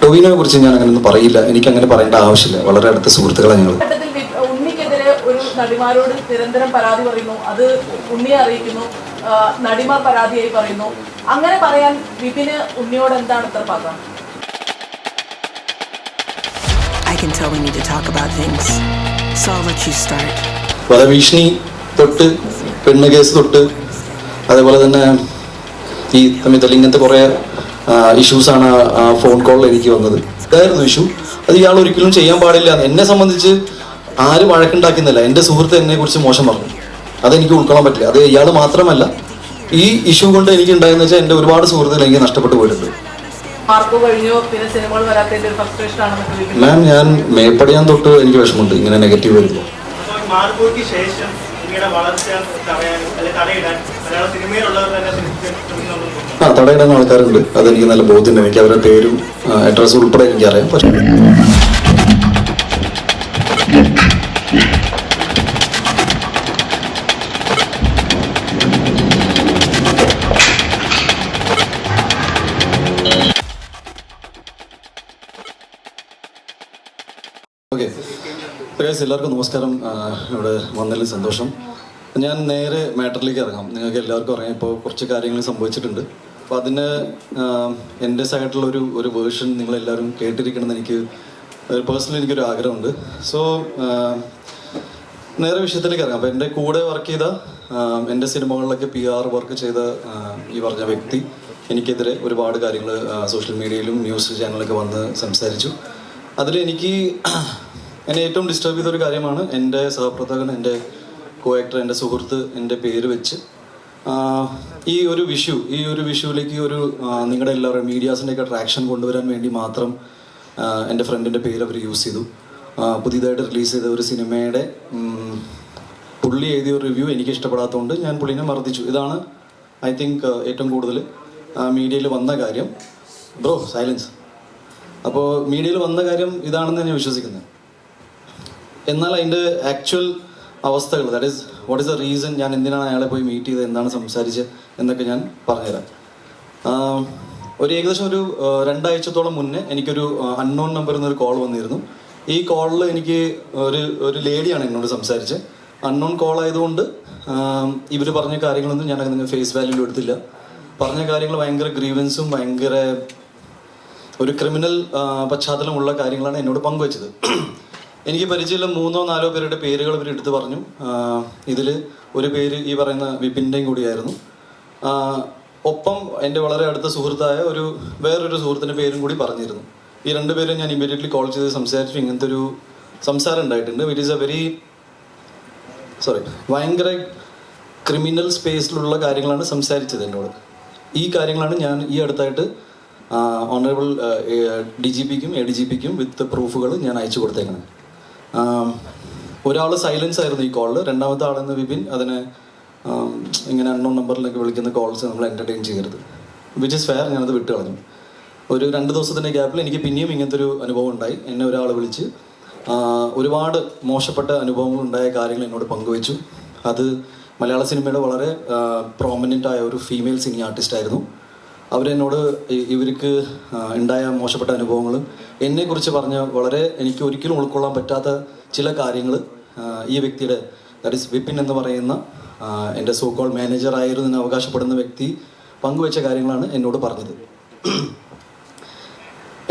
ടൊവിനോയെ കുറിച്ച് ഞാൻ അങ്ങനെയൊന്നും പറയില്ല, എനിക്ക് അങ്ങനെ പറയേണ്ട ആവശ്യമില്ല. വളരെ അടുത്ത സുഹൃത്തുക്കളാണ് ഞങ്ങൾ. ഉണ്ണിക്കെതിരെ ഒരു നടിമാരോട് നിരന്തരം പരാതി പറയുന്നു, അത് ഉണ്ണിയെ അറിയിക്കുന്നു, നടിമാർ പരാതിയായി പറയുന്നു. അങ്ങനെ പറയാൻ വിപിന് ഉണ്ണിയോട് എന്താണ് ഇത്ര പാകം? I can tell we need to talk about things, so I'll let you start. വധഭീഷണി തൊട്ട് പെണ്ണ് കേസ് തൊട്ട് അതേപോലെ തന്നെ ഈ തമ്മിൽ ഇങ്ങനത്തെ കുറേ ഇഷ്യൂസാണ് ഫോൺ കോളിൽ എനിക്ക് വന്നത്. ഇതായിരുന്നു ഇഷ്യൂ. അത് ഇയാൾ ഒരിക്കലും ചെയ്യാൻ പാടില്ല. എന്നെ സംബന്ധിച്ച് ആരും വഴക്കുണ്ടാക്കുന്നില്ല. എൻ്റെ സുഹൃത്ത് എന്നെ കുറിച്ച് മോശം പറഞ്ഞു, അതെനിക്ക് ഉൾക്കൊള്ളാൻ പറ്റില്ല. അത് ഇയാൾ മാത്രമല്ല, ഈ ഇഷ്യൂ കൊണ്ട് എനിക്ക് ഉണ്ടായെന്ന് വെച്ചാൽ എൻ്റെ ഒരുപാട് സുഹൃത്തുക്കൾ എനിക്ക് നഷ്ടപ്പെട്ടു പോയിട്ടുണ്ട്. മാം, ഞാൻ മേപ്പടിയാൻ തൊട്ട് എനിക്ക് വിഷമമുണ്ട് ഇങ്ങനെ നെഗറ്റീവ് വരുമ്പോൾ. തടയിടാൻ ആൾക്കാരുണ്ട്, അതെനിക്ക് നല്ല ബോധ്യമുണ്ട്. എനിക്ക് അവരുടെ പേരും അഡ്രസ്സും ഉൾപ്പെടെ എനിക്കറിയാം. പക്ഷേ ഓക്കെ, എല്ലാവർക്കും നമസ്കാരം. ഇവിടെ വന്നതിൽ സന്തോഷം. ഞാൻ നേരെ മാറ്ററിലേക്ക് ഇറങ്ങാം. നിങ്ങൾക്ക് എല്ലാവർക്കും അറിയാം, ഇപ്പോൾ കുറച്ച് കാര്യങ്ങൾ സംഭവിച്ചിട്ടുണ്ട്. അപ്പോൾ അതിന് എൻ്റെ സൈഡിലുള്ള ഒരു വേർഷൻ നിങ്ങളെല്ലാവരും കേട്ടിരിക്കണമെന്ന് എനിക്ക് പേഴ്സണലി എനിക്കൊരു ആഗ്രഹമുണ്ട്. സോ നേരെ വിഷയത്തിലേക്ക് ഇറങ്ങാം. അപ്പോൾ എൻ്റെ കൂടെ വർക്ക് ചെയ്ത, എൻ്റെ സിനിമകളിലൊക്കെ PR വർക്ക് ചെയ്ത ഈ പറഞ്ഞ വ്യക്തി എനിക്കെതിരെ ഒരുപാട് കാര്യങ്ങൾ സോഷ്യൽ മീഡിയയിലും ന്യൂസ് ചാനലൊക്കെ വന്ന് സംസാരിച്ചു. അതിലെനിക്ക് എന്നെ ഏറ്റവും ഡിസ്റ്റർബ് ചെയ്തൊരു കാര്യമാണ് എൻ്റെ സഹപ്രവർത്തകൻ, എൻ്റെ കോ-ആക്ടർ, എൻ്റെ സുഹൃത്ത് എൻ്റെ പേര് വെച്ച് ഈ ഒരു വിഷുവിലേക്ക് ഒരു നിങ്ങളുടെ എല്ലാവരും മീഡിയാസിൻ്റെയൊക്കെ ട്രാക്ഷൻ കൊണ്ടുവരാൻ വേണ്ടി മാത്രം എൻ്റെ ഫ്രണ്ടിൻ്റെ പേര് അവർ യൂസ് ചെയ്തു. പുതിയതായിട്ട് റിലീസ് ചെയ്ത ഒരു സിനിമയുടെ പുള്ളി എഴുതിയ ഒരു റിവ്യൂ എനിക്ക് ഇഷ്ടപ്പെടാത്തതുകൊണ്ട് ഞാൻ പുള്ളിനെ മർദ്ദിച്ചു. ഇതാണ് ഐ തിങ്ക് ഏറ്റവും കൂടുതൽ മീഡിയയിൽ വന്ന കാര്യം. Bro silence. അപ്പോൾ മീഡിയയിൽ വന്ന കാര്യം ഇതാണെന്ന് ഞാൻ വിശ്വസിക്കുന്നത്. എന്നാൽ അതിൻ്റെ ആക്ച്വൽ അവസ്ഥകൾ, that is what is the reason, ഞാൻ എന്തിനാണ് അയാളെ പോയി മീറ്റ് ചെയ്തത്, എന്താണ് സംസാരിച്ചത് എന്നൊക്കെ ഞാൻ പറഞ്ഞുതരാം. ഏകദേശം 2 ആഴ്ചത്തോളം മുന്നേ എനിക്കൊരു അൺനോൺ നമ്പറിൽ നിന്നൊരു കോൾ വന്നിരുന്നു. ഈ കോളിൽ എനിക്ക് ഒരു ലേഡിയാണ് എന്നോട് സംസാരിച്ചത്. അൺനോൺ കോൾ ആയതുകൊണ്ട് ഇവർ പറഞ്ഞ കാര്യങ്ങളൊന്നും ഞാൻ അങ്ങനെ ഫേസ് വാല്യൂ എടുത്തില്ല. പറഞ്ഞ കാര്യങ്ങൾ ഭയങ്കര ഗ്രീവൻസും ഭയങ്കര ഒരു ക്രിമിനൽ പശ്ചാത്തലമുള്ള കാര്യങ്ങളാണ് എന്നോട് പങ്കുവച്ചത്. എനിക്ക് പരിചയമുള്ള 3-4 പേരുടെ പേരുകൾ ഇവർ എടുത്ത് പറഞ്ഞു. ഇതിൽ ഒരു പേര് ഈ പറയുന്ന വിപിൻ്റെയും കൂടിയായിരുന്നു. ഒപ്പം എൻ്റെ വളരെ അടുത്ത സുഹൃത്തായ വേറൊരു സുഹൃത്തിൻ്റെ പേരും കൂടി പറഞ്ഞിരുന്നു. ഈ 2 പേരും ഞാൻ ഇമ്മീഡിയറ്റ്ലി കോൾ ചെയ്ത് സംസാരിച്ചു. ഇങ്ങനത്തെ ഒരു സംസാരം ഉണ്ടായിട്ടുണ്ട്. ഇറ്റ് ഈസ് ഭയങ്കര ക്രിമിനൽ സ്പേസിലുള്ള കാര്യങ്ങളാണ് സംസാരിച്ചത് എന്നോട്. ഈ കാര്യങ്ങളാണ് ഞാൻ ഈ അടുത്തായിട്ട് ഓണറബിൾ DGPക്കും ADGPക്കും വിത്ത് പ്രൂഫുകൾ ഞാൻ അയച്ചു കൊടുത്തേക്കണം. ഒരാൾ സൈലൻസ് ആയിരുന്നു ഈ കോളിൽ. രണ്ടാമത്തെ ആളെന്ന് വിപിൻ അതിനെ ഇങ്ങനെ അൺനോൺ നമ്പറിലൊക്കെ വിളിക്കുന്ന കോൾസ് നമ്മൾ എൻ്റർടൈൻ ചെയ്യരുത്, വിച്ച് ഇസ് ഫെയർ. ഞാനത് വിട്ട് കളഞ്ഞു. ഒരു 2 ദിവസത്തിൻ്റെ ഗ്യാപ്പിൽ എനിക്ക് പിന്നെയും ഇങ്ങനത്തെ ഒരു അനുഭവം ഉണ്ടായി. എന്നെ ഒരാൾ വിളിച്ച് ഒരുപാട് മോശപ്പെട്ട അനുഭവങ്ങൾ ഉണ്ടായ കാര്യങ്ങൾ എന്നോട് പങ്കുവച്ചു. അത് മലയാള സിനിമയുടെ വളരെ പ്രോമിനൻ്റ് ആയ ഒരു ഫീമെയിൽ സിംഗിങ് ആർട്ടിസ്റ്റ് ആയിരുന്നു. അവരെന്നോട് ഇവർക്ക് ഉണ്ടായ മോശപ്പെട്ട അനുഭവങ്ങളും എന്നെക്കുറിച്ച് പറഞ്ഞ വളരെ എനിക്ക് ഒരിക്കലും ഉൾക്കൊള്ളാൻ പറ്റാത്ത ചില കാര്യങ്ങൾ ഈ വ്യക്തിയുടെ, ദാറ്റ് ഈസ് വിപിൻ എന്ന് പറയുന്ന എൻ്റെ സോ കോൾ മാനേജർ ആയിരുന്നു എന്ന് അവകാശപ്പെടുന്ന വ്യക്തി പങ്കുവെച്ച കാര്യങ്ങളാണ് എന്നോട് പറഞ്ഞത്.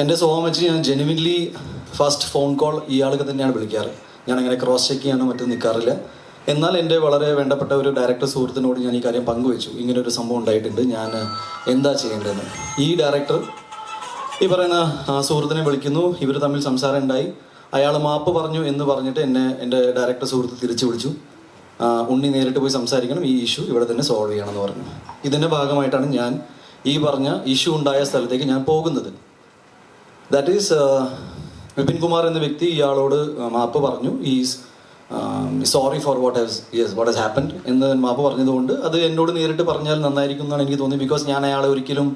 എൻ്റെ സ്വഭാവം വെച്ച് ഞാൻ ജെനുവിൻലി ഫസ്റ്റ് ഫോൺ കോൾ ഇയാൾക്ക് തന്നെയാണ് വിളിക്കാറ്. ഞാനങ്ങനെ ക്രോസ് ചെക്ക് ചെയ്യാനോ മറ്റും നിൽക്കാറില്ല. എന്നാൽ എൻ്റെ വളരെ വേണ്ടപ്പെട്ട ഒരു ഡയറക്ടർ സുഹൃത്തിനോട് ഞാൻ ഈ കാര്യം പങ്കുവെച്ചു. ഇങ്ങനൊരു സംഭവം ഉണ്ടായിട്ടുണ്ട്, ഞാൻ എന്താ ചെയ്യേണ്ടതെന്ന്. ഈ ഡയറക്ടർ ഈ പറയുന്ന സുഹൃത്തിനെ വിളിക്കുന്നു. ഇവർ തമ്മിൽ സംസാരം ഉണ്ടായി. അയാൾ മാപ്പ് പറഞ്ഞു എന്ന് പറഞ്ഞിട്ട് എൻ്റെ ഡയറക്ടർ സുഹൃത്ത് തിരിച്ചു വിളിച്ചു. ഉണ്ണി നേരിട്ട് പോയി സംസാരിക്കണം, ഈ ഇഷ്യൂ ഇവിടെ തന്നെ സോൾവ് ചെയ്യണമെന്ന് പറഞ്ഞു. ഇതിൻ്റെ ഭാഗമായിട്ടാണ് ഞാൻ ഈ പറഞ്ഞ ഇഷ്യൂ ഉണ്ടായ സ്ഥലത്തേക്ക് ഞാൻ പോകുന്നത്. ദാറ്റ് ഈസ് വിപിൻ കുമാർ എന്ന വ്യക്തി ഇയാളോട് മാപ്പ് പറഞ്ഞു. Sorry for what has happened എന്ന് മാപ്പ് പറഞ്ഞതുകൊണ്ട് അത് എന്നോട് നേരിട്ട് പറഞ്ഞാൽ നന്നായിരിക്കും എന്നാണ് എനിക്ക് തോന്നി. ബിക്കോസ് ഞാൻ അയാളെ ഒരിക്കലും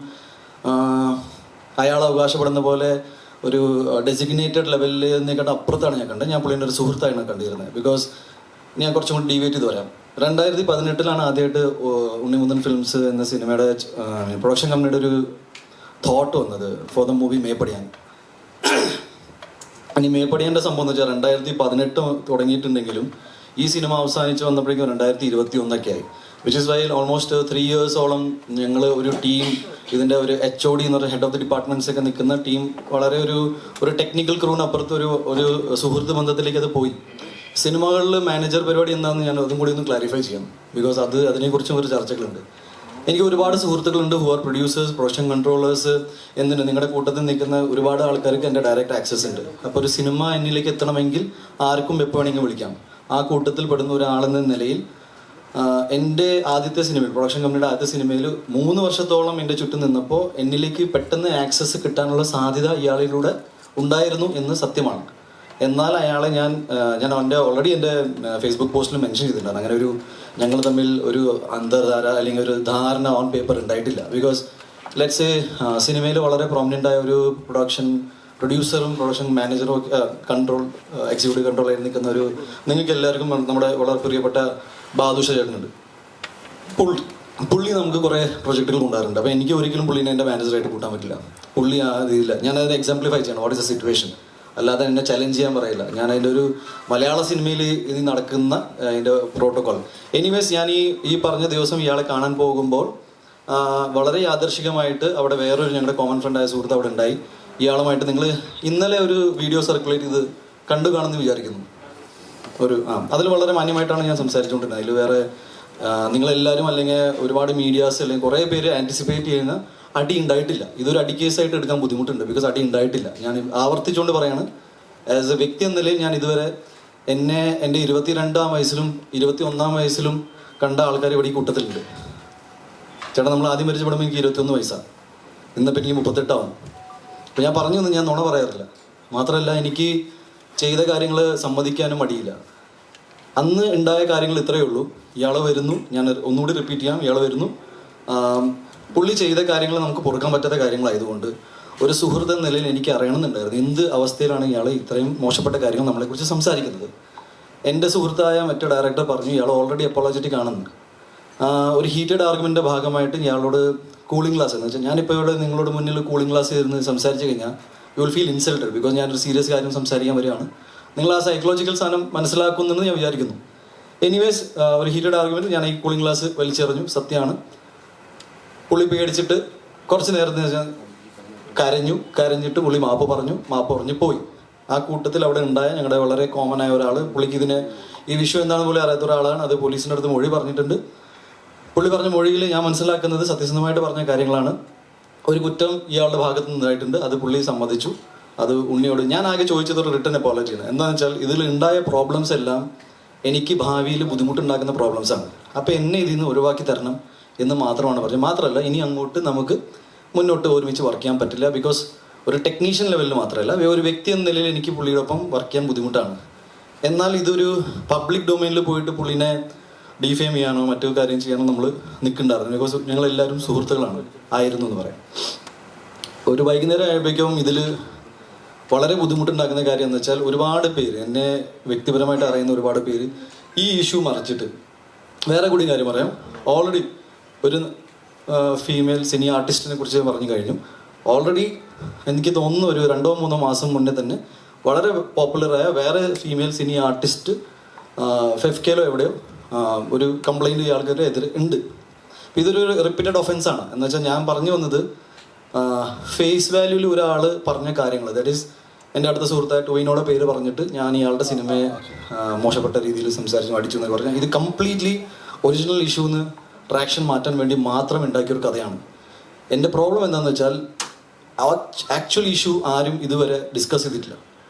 അയാൾ അവകാശപ്പെടുന്ന പോലെ ഒരു ഡെസിഗ്നേറ്റഡ് ലെവലിൽ നിന്നേക്കാട്ട് അപ്പുറത്താണ് ഞാൻ കണ്ടത്. ഞാൻ പുള്ളിൻ്റെ ഒരു സുഹൃത്തായാണ് കണ്ടിരുന്നത്. ബിക്കോസ് ഞാൻ കുറച്ചും കൂടി ഡീവേറ്റ് ചെയ്ത് വരാം. 2018 ആദ്യമായിട്ട് ഉണ്ണിമുന്തൻ ഫിലിംസ് എന്ന സിനിമയുടെ പ്രൊഡക്ഷൻ കമ്പനിയുടെ ഒരു തോട്ട് വന്നത് ഫോർ ദ മൂവി മേപ്പടിയാൻ. ഇനി മേപ്പടിയൻ്റെ സംഭവം എന്ന് വെച്ചാൽ 2018 തുടങ്ങിയിട്ടുണ്ടെങ്കിലും ഈ സിനിമ അവസാനിച്ച് വന്നപ്പോഴേക്കും 2021 ആയി. വിച്ച് ഇസ് വൈ ഓൾമോസ്റ്റ് 3 ഇയേഴ്സോളം ഞങ്ങൾ ഒരു ടീം, ഇതിൻ്റെ ഒരു HOD എന്ന് പറയുന്ന ഹെഡ് ഓഫ് ദി ഡിപ്പാർട്ട്മെൻറ്റ്സ് ഒക്കെ നിൽക്കുന്ന ടീം വളരെ ഒരു ടെക്നിക്കൽ ക്രൂവിനപ്പുറത്ത് ഒരു സുഹൃത്ത് ബന്ധത്തിലേക്ക് അത് പോയി. സിനിമകളിൽ മാനേജർ പരിപാടി എന്താണെന്ന് ഞാൻ അതും കൂടി ഒന്ന് ക്ലാരിഫൈ ചെയ്യാം. ബിക്കോസ് അതിനെക്കുറിച്ചും ഒരു ചർച്ചകളുണ്ട്. എനിക്ക് ഒരുപാട് സുഹൃത്തുക്കളുണ്ട് who are producers, production controllers, എന്തിന് നിങ്ങളുടെ കൂട്ടത്തിൽ നിൽക്കുന്ന ഒരുപാട് ആൾക്കാർക്ക് എൻ്റെ ഡയറക്റ്റ് ആക്സസ് ഉണ്ട്. അപ്പോൾ ഒരു സിനിമ എന്നിലേക്ക് എത്തണമെങ്കിൽ ആർക്കും എപ്പോൾ വേണമെങ്കിൽ വിളിക്കാം. ആ കൂട്ടത്തിൽ പെടുന്ന ഒരാളെന്ന നിലയിൽ എൻ്റെ ആദ്യത്തെ സിനിമയിൽ, പ്രൊഡക്ഷൻ കമ്പനിയുടെ ആദ്യത്തെ സിനിമയിൽ 3 വർഷത്തോളം എൻ്റെ ചുറ്റും നിന്നപ്പോൾ എന്നിലേക്ക് പെട്ടെന്ന് ആക്സസ് കിട്ടാനുള്ള സാധ്യത ഇയാളിലൂടെ ഉണ്ടായിരുന്നു എന്ന് സത്യമാണ്. എന്നാൽ അയാളെ ഞാൻ ഓൾറെഡി എൻ്റെ ഫേസ്ബുക്ക് പോസ്റ്റിൽ മെൻഷൻ ചെയ്തിട്ടുണ്ട്. അങ്ങനെ ഞങ്ങൾ തമ്മിൽ ഒരു അന്തർധാര അല്ലെങ്കിൽ ഒരു ധാരണ ഓൺ പേപ്പർ ഉണ്ടായിട്ടില്ല. ബിക്കോസ് ലെറ്റ്സ് സിനിമയിൽ വളരെ പ്രോമിനൻ്റ് ആയ ഒരു പ്രൊഡ്യൂസറും പ്രൊഡക്ഷൻ മാനേജറും എക്സിക്യൂട്ടീവ് കൺട്രോളായി നിൽക്കുന്ന നിങ്ങൾക്ക് എല്ലാവർക്കും നമ്മുടെ വളരെ പ്രിയപ്പെട്ട ബാദുഷ ചേട്ടനുണ്ട്. പുള്ളി നമുക്ക് കുറേ പ്രൊജക്റ്റുകൾ കൊണ്ടുവരുന്നുണ്ട്. അപ്പോൾ എനിക്ക് ഒരിക്കലും പുള്ളിനെ എൻ്റെ മാനേജറായിട്ട് കൂട്ടാൻ പറ്റില്ല. പുള്ളി ആ ഇതില്ല. ഞാനത് എക്സാംപ്ലിഫൈ ചെയ്യണം. What is A situation. അല്ലാതെ എന്നെ ചലഞ്ച് ചെയ്യാൻ പറയില്ല. ഞാൻ അതിൻ്റെ ഒരു മലയാള സിനിമയിൽ ഇത് നടക്കുന്ന അതിൻ്റെ പ്രോട്ടോകോൾ. എനിവേസ് ഞാൻ ഈ പറഞ്ഞ ദിവസം ഇയാളെ കാണാൻ പോകുമ്പോൾ വളരെ യാദർശികമായിട്ട് അവിടെ വേറൊരു ഞങ്ങളുടെ കോമൺ ഫ്രണ്ടായ സുഹൃത്ത് അവിടെ ഉണ്ടായി. ഇയാളുമായിട്ട് നിങ്ങൾ ഇന്നലെ ഒരു വീഡിയോ സർക്കുലേറ്റ് ചെയ്ത് കണ്ടു കാണുമെന്ന് വിചാരിക്കുന്നു. അതിൽ വളരെ മാന്യമായിട്ടാണ് ഞാൻ സംസാരിച്ചുകൊണ്ടിരുന്നത്. അതിൽ വേറെ നിങ്ങളെല്ലാവരും അല്ലെങ്കിൽ ഒരുപാട് മീഡിയാസ് അല്ലെങ്കിൽ കുറേ പേര് ആൻറ്റിസിപ്പേറ്റ് ചെയ്യുന്ന അടി ഉണ്ടായിട്ടില്ല. ഇതൊരു അടി കേസായിട്ട് എടുക്കാൻ ബുദ്ധിമുട്ടുണ്ട്. ബിക്കോസ് അടി ഉണ്ടായിട്ടില്ല. ഞാൻ ആവർത്തിച്ചുകൊണ്ട് പറയാണ്, ആസ് എ വ്യക്തി എന്ന നിലയിൽ ഞാൻ ഇതുവരെ എൻ്റെ 22-ാം വയസ്സിലും 21-ാം വയസ്സിലും കണ്ട ആൾക്കാർ ഇവിടെ ഈ കൂട്ടത്തിലുണ്ട്. ചേട്ടാ, നമ്മൾ ആദ്യം പരിചയപ്പെടുമ്പോൾ എനിക്ക് 21 വയസ്സാണ്. ഇന്നിപ്പോൾ എനിക്ക് 38 ആവും. അപ്പോൾ ഞാൻ പറഞ്ഞു ഞാൻ നുണ പറയാറില്ല. മാത്രമല്ല എനിക്ക് ചെയ്ത കാര്യങ്ങൾ സമ്മതിക്കാനും മടിയില്ല. അന്ന് ഉണ്ടായ കാര്യങ്ങൾ ഇത്രയേ ഉള്ളൂ. ഇയാൾ വരുന്നു, ഞാൻ ഒന്നുകൂടി റിപ്പീറ്റ് ചെയ്യാം, ഇയാൾ വരുന്നു. പുള്ളി ചെയ്ത കാര്യങ്ങൾ നമുക്ക് പൊറുക്കാൻ പറ്റാത്ത കാര്യങ്ങളായതുകൊണ്ട് ഒരു സുഹൃത്ത് എന്ന നിലയിൽ എനിക്ക് അറിയണമെന്നുണ്ടായിരുന്നു എന്ത് അവസ്ഥയിലാണ് ഇയാൾ ഇത്രയും മോശപ്പെട്ട കാര്യങ്ങൾ നമ്മളെക്കുറിച്ച് സംസാരിക്കുന്നത്. എൻ്റെ സുഹൃത്തായ മറ്റു ഡയറക്ടർ പറഞ്ഞു ഇയാൾ ഓൾറെഡി അപ്പോളജറ്റിക് ആണെന്ന്. ഒരു ഹീറ്റഡ് ആർഗ്യുമെൻ്റിൻ്റെ ഭാഗമായിട്ട് ഇയാളോട് കൂളിംഗ് ഗ്ലാസ് എന്ന് വെച്ചാൽ ഞാനിപ്പോൾ ഇവിടെ നിങ്ങളോട് മുന്നിൽ കൂളിംഗ് ഗ്ലാസ് ഇരുന്ന് സംസാരിച്ച് കഴിഞ്ഞാൽ you will feel insulted. Because ഞാനൊരു സീരിയസ് കാര്യം സംസാരിക്കാൻ വരികയാണ്. നിങ്ങൾ ആ സൈക്കോളജിക്കൽ സാധനം മനസ്സിലാക്കുന്നെന്ന് ഞാൻ വിചാരിക്കുന്നു. എനിവേസ് ഒരു ഹീറ്റഡ് ആർഗ്യുമെൻറ്റ് ഞാൻ ഈ കൂളിംഗ് ഗ്ലാസ് വലിച്ചെറിഞ്ഞു. സത്യമാണ്. പുള്ളി പേടിച്ചിട്ട് കുറച്ച് നേരത്തിന് വെച്ചാൽ കരഞ്ഞിട്ട് പുള്ളി മാപ്പ് പറഞ്ഞ് പോയി. ആ കൂട്ടത്തിൽ അവിടെ ഉണ്ടായ ഞങ്ങളുടെ വളരെ കോമൺ ആയ ഒരാൾ, പുള്ളിക്ക് ഈ വിഷയം എന്താണെന്ന് പോലും അറിയാത്ത ഒരാളാണ്. അത് പോലീസിൻ്റെ അടുത്ത് മൊഴി പറഞ്ഞിട്ടുണ്ട്. പുള്ളി പറഞ്ഞ മൊഴിയിൽ ഞാൻ മനസ്സിലാക്കുന്നത് സത്യസന്ധമായിട്ട് പറഞ്ഞ കാര്യങ്ങളാണ്. ഒരു കുറ്റം ഇയാളുടെ ഭാഗത്ത് നിന്നായിട്ടുണ്ട്. അത് പുള്ളി സമ്മതിച്ചു. അത് ഉണ്ണിയോട് ഞാൻ ആകെ ചോദിച്ചത് ഒരു റിട്ടേൺ അപ്പോളജിയാണ്. എന്താണെന്ന് വെച്ചാൽ ഇതിൽ ഉണ്ടായ പ്രോബ്ലംസ് എല്ലാം എനിക്ക് ഭാവിയിൽ ബുദ്ധിമുട്ടുണ്ടാക്കുന്ന പ്രോബ്ലംസാണ്. അപ്പോൾ എന്നെ ഇതിൽ നിന്ന് ഒഴിവാക്കി തരണം എന്ന് മാത്രമാണ് പറഞ്ഞത്. മാത്രമല്ല ഇനി അങ്ങോട്ട് നമുക്ക് മുന്നോട്ട് ഒരുമിച്ച് വർക്ക് ചെയ്യാൻ പറ്റില്ല. ബിക്കോസ് ഒരു ടെക്നീഷ്യൻ ലെവലിൽ മാത്രമല്ല ഒരു വ്യക്തി എന്ന നിലയിൽ എനിക്ക് പുള്ളിയോടൊപ്പം വർക്ക് ചെയ്യാൻ ബുദ്ധിമുട്ടാണ്. എന്നാൽ ഇതൊരു പബ്ലിക് ഡൊമൈനിൽ പോയിട്ട് പുള്ളിനെ ഡിഫെയിം ചെയ്യാനോ മറ്റു കാര്യം ചെയ്യാനോ നമ്മൾ നിൽക്കുന്നുണ്ടായിരുന്നു. ബിക്കോസ് ഞങ്ങളെല്ലാവരും സുഹൃത്തുക്കളാണ് ആയിരുന്നു എന്ന് പറയാം. ഒരു വൈകുന്നേരം ആയപ്പോഴേക്കും ഇതിൽ വളരെ ബുദ്ധിമുട്ടുണ്ടാക്കുന്ന കാര്യം എന്ന് വെച്ചാൽ ഒരുപാട് പേര്, എന്നെ വ്യക്തിപരമായിട്ട് അറിയുന്ന ഒരുപാട് പേര് ഈ ഇഷ്യൂ മറിച്ചിട്ട് വേറെ കൂടി കാര്യം പറയാം. ഓൾറെഡി ഒരു ഫീമെയിൽ സിനി ആർട്ടിസ്റ്റിനെ കുറിച്ച് പറഞ്ഞു കഴിഞ്ഞു. ഓൾറെഡി എനിക്ക് തോന്നുന്നു ഒരു 2-3 മാസം മുന്നേ തന്നെ വളരെ പോപ്പുലറായ വേറെ ഫീമെയിൽ സിനി ആർട്ടിസ്റ്റ് ഫെഫ്കേലോ എവിടെയോ ഒരു കംപ്ലൈൻറ്റ് ഇയാൾക്കെതിരെ എതിരെ ഉണ്ട്. ഇതൊരു റിപ്പീറ്റഡ് ഒഫൻസാണ്. എന്ന് വെച്ചാൽ ഞാൻ പറഞ്ഞു വന്നത് ഫേസ് വാല്യൂവിൽ ഒരാൾ പറഞ്ഞ കാര്യങ്ങൾ, ദാറ്റ് ഈസ് എൻ്റെ അടുത്ത സുഹൃത്തായ ടോയിനോടെ പേര് പറഞ്ഞിട്ട് ഞാൻ ഇയാളുടെ സിനിമയെ മോശപ്പെട്ട രീതിയിൽ സംസാരിച്ചു അടിച്ചു എന്നൊക്കെ പറഞ്ഞാൽ ഇത് കംപ്ലീറ്റ്ലി ഒറിജിനൽ ഇഷ്യൂന്ന് ട്രാക്ഷൻ മാറ്റാൻ വേണ്ടി മാത്രം ഉണ്ടാക്കിയൊരു കഥയാണ്. എൻ്റെ പ്രോബ്ലം എന്താണെന്ന് വെച്ചാൽ ആക്ച്വൽ ഇഷ്യൂ ആരും ഇതുവരെ ഡിസ്കസ് ചെയ്തിട്ടില്ല.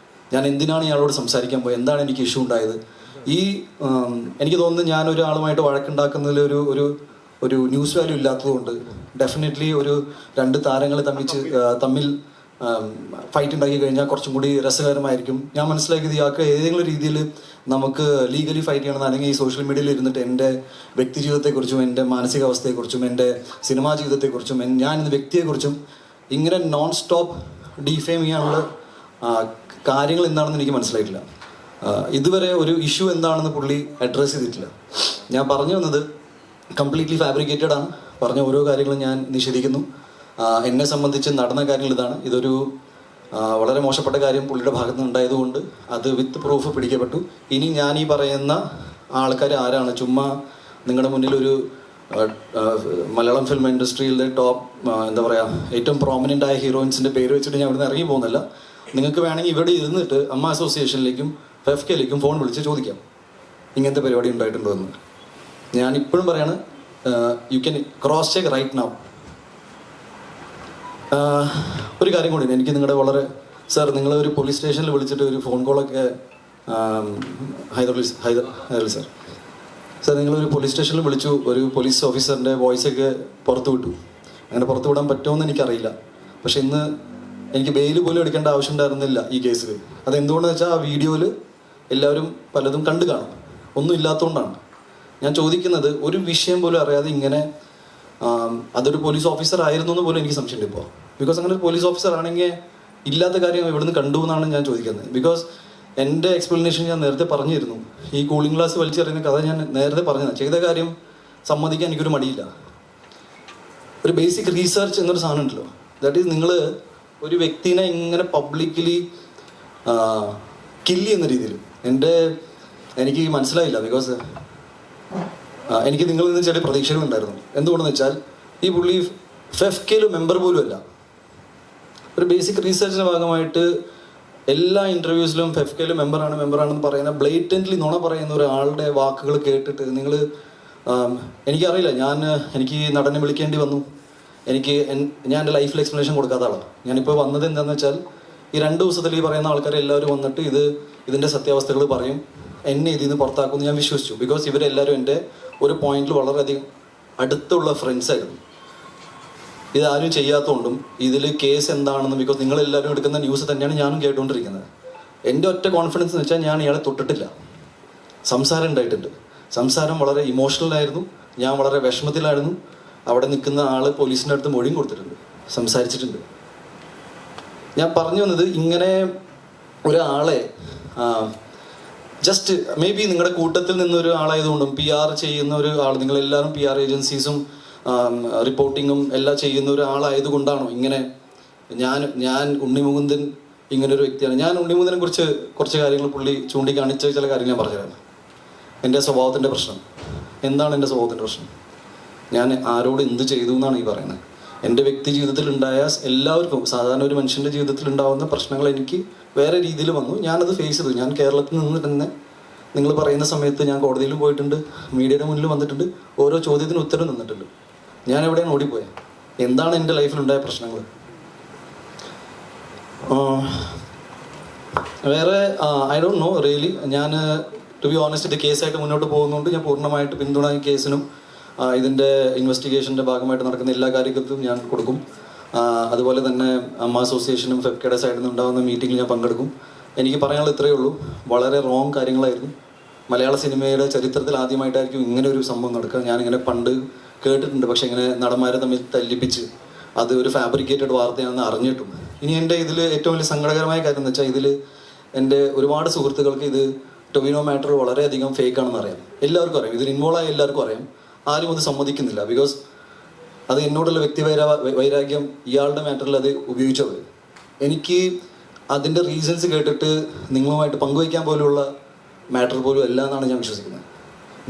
ഞാൻ എന്തിനാണ് ഇയാളോട് സംസാരിക്കാൻ പോയത്, എന്താണ് എനിക്ക് ഇഷ്യൂ ഉണ്ടായത്. എനിക്ക് തോന്നുന്നു ഞാൻ ഒരാളുമായിട്ട് വഴക്കുണ്ടാക്കുന്നതിൽ ഒരു ന്യൂസ് വാല്യൂ ഇല്ലാത്തതുകൊണ്ട് ഡെഫിനറ്റ്ലി ഒരു 2 താരങ്ങൾ തമ്മിൽ ഫൈറ്റ് ഉണ്ടാക്കി കഴിഞ്ഞാൽ കുറച്ചും കൂടി രസകരമായിരിക്കും. ഞാൻ മനസ്സിലാക്കിയത് ഇയാൾക്ക് ഏതെങ്കിലും രീതിയിൽ നമുക്ക് ലീഗലി ഫൈറ്റ് ചെയ്യണമെന്ന്, അല്ലെങ്കിൽ ഈ സോഷ്യൽ മീഡിയയിൽ ഇരുന്നിട്ട് എൻ്റെ വ്യക്തി ജീവിതത്തെക്കുറിച്ചും എൻ്റെ മാനസികാവസ്ഥയെക്കുറിച്ചും എൻ്റെ സിനിമാ ജീവിതത്തെക്കുറിച്ചും ഞാൻ എന്ന വ്യക്തിയെക്കുറിച്ചും ഇങ്ങനെ നോൺ സ്റ്റോപ്പ് ഡിഫെയിം ചെയ്യാനുള്ള കാര്യങ്ങൾ എന്താണെന്ന് എനിക്ക് മനസ്സിലായിട്ടില്ല. ഇതുവരെ ഒരു ഇഷ്യൂ എന്താണെന്ന് പുള്ളി അഡ്രസ്സ് ചെയ്തിട്ടില്ല. ഞാൻ പറഞ്ഞു വന്നത് കംപ്ലീറ്റ്ലി ഫാബ്രിക്കേറ്റഡ് ആണ്. പറഞ്ഞ ഓരോ കാര്യങ്ങളും ഞാൻ നിഷേധിക്കുന്നു. എന്നെ സംബന്ധിച്ച് നടന്ന കാര്യങ്ങൾ ഇതാണ്. ഇതൊരു വളരെ മോശപ്പെട്ട കാര്യം പുള്ളിയുടെ ഭാഗത്ത് നിന്ന് ഉണ്ടായതുകൊണ്ട് അത് വിത്ത് പ്രൂഫ് പിടിക്കപ്പെട്ടു. ഇനി ഞാൻ ഈ പറയുന്ന ആൾക്കാർ ആരാണ്, ചുമ്മാ നിങ്ങളുടെ മുന്നിൽ ഒരു മലയാളം ഫിലിം ഇൻഡസ്ട്രിയിലെ ടോപ്പ് എന്താ പറയുക ഏറ്റവും പ്രോമിനൻ്റ് ആയ ഹീറോയിൻസിൻ്റെ പേര് വെച്ചിട്ട് ഞാൻ ഇവിടുന്ന് ഇറങ്ങി പോകുന്നില്ല. നിങ്ങൾക്ക് വേണമെങ്കിൽ ഇവിടെ ഇരുന്നിട്ട് അമ്മ അസോസിയേഷനിലേക്കും ഫെഫ്കയിലേക്കും ഫോൺ വിളിച്ച് ചോദിക്കാം ഇങ്ങനത്തെ പരിപാടി ഉണ്ടായിട്ടുണ്ടോ എന്ന്. ഞാൻ ഇപ്പോഴും പറയാണ്, you can cross check right now. ഒരു കാര്യം കൂടി എനിക്ക് നിങ്ങളുടെ വളരെ സാർ, നിങ്ങൾ ഒരു പോലീസ് സ്റ്റേഷനിൽ വിളിച്ചിട്ട് ഒരു ഫോൺ കോളൊക്കെ ഹൈദർ സാർ നിങ്ങളൊരു പോലീസ് സ്റ്റേഷനിൽ വിളിച്ചു, ഒരു പോലീസ് ഓഫീസറിൻ്റെ വോയിസൊക്കെ പുറത്തു വിട്ടു. അങ്ങനെ പുറത്തു വിടാൻ പറ്റുമെന്ന് എനിക്കറിയില്ല. പക്ഷെ ഇന്ന് എനിക്ക് ബെയിൽ പോലും എടുക്കേണ്ട ആവശ്യം ഉണ്ടായിരുന്നില്ല ഈ കേസിൽ. അതെന്തുകൊണ്ടെന്ന് വെച്ചാൽ ആ വീഡിയോയിൽ എല്ലാവരും പലതും കണ്ടു കാണും, ഒന്നും ഇല്ലാത്തതുകൊണ്ടാണ്. ഞാൻ ചോദിക്കുന്നത്, ഒരു വിഷയം പോലും അറിയാതെ ഇങ്ങനെ അതൊരു പോലീസ് ഓഫീസർ ആയിരുന്നു എന്ന് പോലും എനിക്ക് സംശയമുണ്ട് ഇപ്പോൾ. ബിക്കോസ് അങ്ങനെ ഒരു പോലീസ് ഓഫീസർ ആണെങ്കിൽ ഇല്ലാത്ത കാര്യം എവിടുന്ന് കണ്ടു എന്നാണ് ഞാൻ ചോദിക്കുന്നത്. ബിക്കോസ് എൻ്റെ എക്സ്പ്ലനേഷൻ ഞാൻ നേരത്തെ പറഞ്ഞിരുന്നു. ഈ കൂളിംഗ് ഗ്ലാസ് വലിച്ചെറിയുന്ന കഥ ഞാൻ നേരത്തെ പറഞ്ഞതാണ്. ചെയ്ത കാര്യം സമ്മതിക്കാൻ എനിക്കൊരു മടിയില്ല. ഒരു ബേസിക് റീസർച്ച് എന്നൊരു സാധനം ഉണ്ടല്ലോ, ദാറ്റ് ഈസ് നിങ്ങൾ ഒരു വ്യക്തിനെ ഇങ്ങനെ പബ്ലിക്കലി കില്ല് ചെയ്യുന്ന രീതിയിൽ എനിക്ക് മനസ്സിലായില്ല. ബിക്കോസ് എനിക്ക് നിങ്ങളിൽ നിന്ന് ചെറിയ പ്രതീക്ഷകളുണ്ടായിരുന്നു. എന്തുകൊണ്ടെന്ന് വെച്ചാൽ ഈ പുള്ളി ഫെഫ്കയിലും മെമ്പർ പോലും അല്ല. ഒരു ബേസിക് റീസർച്ചിൻ്റെ ഭാഗമായിട്ട് എല്ലാ ഇൻ്റർവ്യൂസിലും ഫെഫ്കയിലും മെമ്പറാണെന്ന് പറയുന്ന ബ്ലേറ്റൻ്റ്ലി നുണ പറയുന്ന ഒരാളുടെ വാക്കുകൾ കേട്ടിട്ട് നിങ്ങൾ എനിക്കറിയില്ല. എനിക്ക് നടനെ വിളിക്കേണ്ടി വന്നു. ഞാൻ എൻ്റെ ലൈഫിൽ എക്സ്പ്ലനേഷൻ കൊടുക്കാത്ത ആളാണ്. ഞാനിപ്പോൾ വന്നത് എന്താണെന്ന് വെച്ചാൽ ഈ 2 ദിവസത്തിൽ ഈ പറയുന്ന ആൾക്കാർ എല്ലാവരും വന്നിട്ട് ഇതിൻ്റെ സത്യാവസ്ഥകൾ പറയും, എന്നെ ഇതിൽ നിന്ന് പുറത്താക്കുമെന്ന് ഞാൻ വിശ്വസിച്ചു. ബിക്കോസ് ഇവരെല്ലാവരും എൻ്റെ ഒരു പോയിന്റിൽ വളരെയധികം അടുത്തുള്ള ഫ്രണ്ട്സായിരുന്നു. ഇതാരും ചെയ്യാത്തതുകൊണ്ടും ഇതിൽ കേസ് എന്താണെന്ന്, ബിക്കോസ് നിങ്ങളെല്ലാവരും എടുക്കുന്ന ന്യൂസ് തന്നെയാണ് ഞാനും കേട്ടുകൊണ്ടിരിക്കുന്നത്. എൻ്റെ ഒറ്റ കോൺഫിഡൻസ് എന്ന് വെച്ചാൽ ഞാൻ ഇയാളെ തൊട്ടിട്ടില്ല. സംസാരം ഉണ്ടായിട്ടുണ്ട്. സംസാരം വളരെ ഇമോഷണലായിരുന്നു. ഞാൻ വളരെ വിഷമത്തിലായിരുന്നു. അവിടെ നിൽക്കുന്ന ആൾ പോലീസിൻ്റെ അടുത്ത് മൊഴിയും കൊടുത്തിട്ടുണ്ട്, സംസാരിച്ചിട്ടുണ്ട്. ഞാൻ പറഞ്ഞു വന്നത്, ഇങ്ങനെ ഒരാളെ ജസ്റ്റ് മേ ബി നിങ്ങളുടെ കൂട്ടത്തിൽ നിന്നൊരു ആളായതുകൊണ്ടും PR ചെയ്യുന്ന ഒരു ആൾ, നിങ്ങളെല്ലാവരും PR ഏജൻസീസും റിപ്പോർട്ടിങ്ങും എല്ലാം ചെയ്യുന്ന ഒരാളായതുകൊണ്ടാണോ ഇങ്ങനെ ഞാൻ ഉണ്ണിമുകുന്ദൻ ഇങ്ങനൊരു വ്യക്തിയാണ്. ഞാൻ ഉണ്ണിമുകുന്ദനെ കുറിച്ച് കുറച്ച് കാര്യങ്ങൾ പുള്ളി ചൂണ്ടിക്കാണിച്ച ചില കാര്യങ്ങൾ ഞാൻ പറഞ്ഞുതരാം. എൻ്റെ സ്വഭാവത്തിൻ്റെ പ്രശ്നം എന്താണ്? എൻ്റെ സ്വഭാവത്തിൻ്റെ പ്രശ്നം ഞാൻ ആരോട് എന്ത് ചെയ്തു എന്നാണ് ഈ പറയുന്നത്. എൻ്റെ വ്യക്തി ജീവിതത്തിൽ ഉണ്ടായ എല്ലാവർക്കും, സാധാരണ ഒരു മനുഷ്യൻ്റെ ജീവിതത്തിൽ ഉണ്ടാകുന്ന പ്രശ്നങ്ങൾ എനിക്ക് വേറെ രീതിയിൽ വന്നു. ഞാനത് ഫേസ് ചെയ്തു. ഞാൻ കേരളത്തിൽ നിന്ന് തന്നെ നിങ്ങൾ പറയുന്ന സമയത്ത് ഞാൻ കോടതിയിലും പോയിട്ടുണ്ട്, മീഡിയയുടെ മുന്നിൽ വന്നിട്ടുണ്ട്, ഓരോ ചോദ്യത്തിന് ഉത്തരം നിന്നിട്ടുണ്ട്. ഞാൻ എവിടെയാണ് ഓടിപ്പോയത്? എന്താണ് എൻ്റെ ലൈഫിലുണ്ടായ പ്രശ്നങ്ങൾ? വേറെ ഐ ഡോണ്ട് നോ റിയലി. ഞാൻ ടു ബി ഓണസ്റ്റ് ഇത് കേസായിട്ട് മുന്നോട്ട് പോകുന്നതുകൊണ്ട് ഞാൻ പൂർണ്ണമായിട്ട് പിന്തുണ ഈ കേസിനും ഇതിൻ്റെ ഇൻവെസ്റ്റിഗേഷൻ്റെ ഭാഗമായിട്ട് നടക്കുന്ന എല്ലാ കാര്യങ്ങൾക്കും ഞാൻ കൊടുക്കും. അതുപോലെ തന്നെ അമ്മ അസോസിയേഷനും ഫെഫ്കയുടെ സൈഡിൽ നിന്ന് ഉണ്ടാകുന്ന മീറ്റിങ്ങിൽ ഞാൻ പങ്കെടുക്കും. എനിക്ക് പറയാനുള്ളത് ഇത്രയേ ഉള്ളൂ, വളരെ റോങ് കാര്യങ്ങളായിരുന്നു. മലയാള സിനിമയുടെ ചരിത്രത്തിൽ ആദ്യമായിട്ടായിരിക്കും ഇങ്ങനെ ഒരു സംഭവം നടക്കുക. ഞാനിങ്ങനെ പണ്ട് കേട്ടിട്ടുണ്ട്, പക്ഷേ ഇങ്ങനെ നടന്മാരെ തമ്മിൽ തല്ലിപ്പിച്ച് അത് ഒരു ഫാബ്രിക്കേറ്റഡ് വാർത്തയാണെന്ന് അറിഞ്ഞിട്ടും. ഇനി എൻ്റെ ഇതിൽ ഏറ്റവും വലിയ സങ്കടകരമായ കാര്യം എന്ന് വെച്ചാൽ, ഇതിൽ എൻ്റെ ഒരുപാട് സുഹൃത്തുക്കൾക്ക് ഇത് ടൊവിനോ മാറ്റർ വളരെയധികം ഫേക്ക് ആണെന്ന് അറിയാം. എല്ലാവർക്കും അറിയാം, ഇതിൽ ഇൻവോൾവ് ആയ എല്ലാവർക്കും അറിയാം. ആരും അത് സമ്മതിക്കുന്നില്ല. ബിക്കോസ് അത് എന്നോടുള്ള വൈരാഗ്യം ഇയാളുടെ മാറ്ററിൽ അത് ഉപയോഗിച്ചത്. എനിക്ക് അതിൻ്റെ റീസൺസ് കേട്ടിട്ട് നിങ്ങളുമായിട്ട് പങ്കുവയ്ക്കാൻ പോലുള്ള മാറ്റർ പോലും അല്ല എന്നാണ് ഞാൻ വിശ്വസിക്കുന്നത്.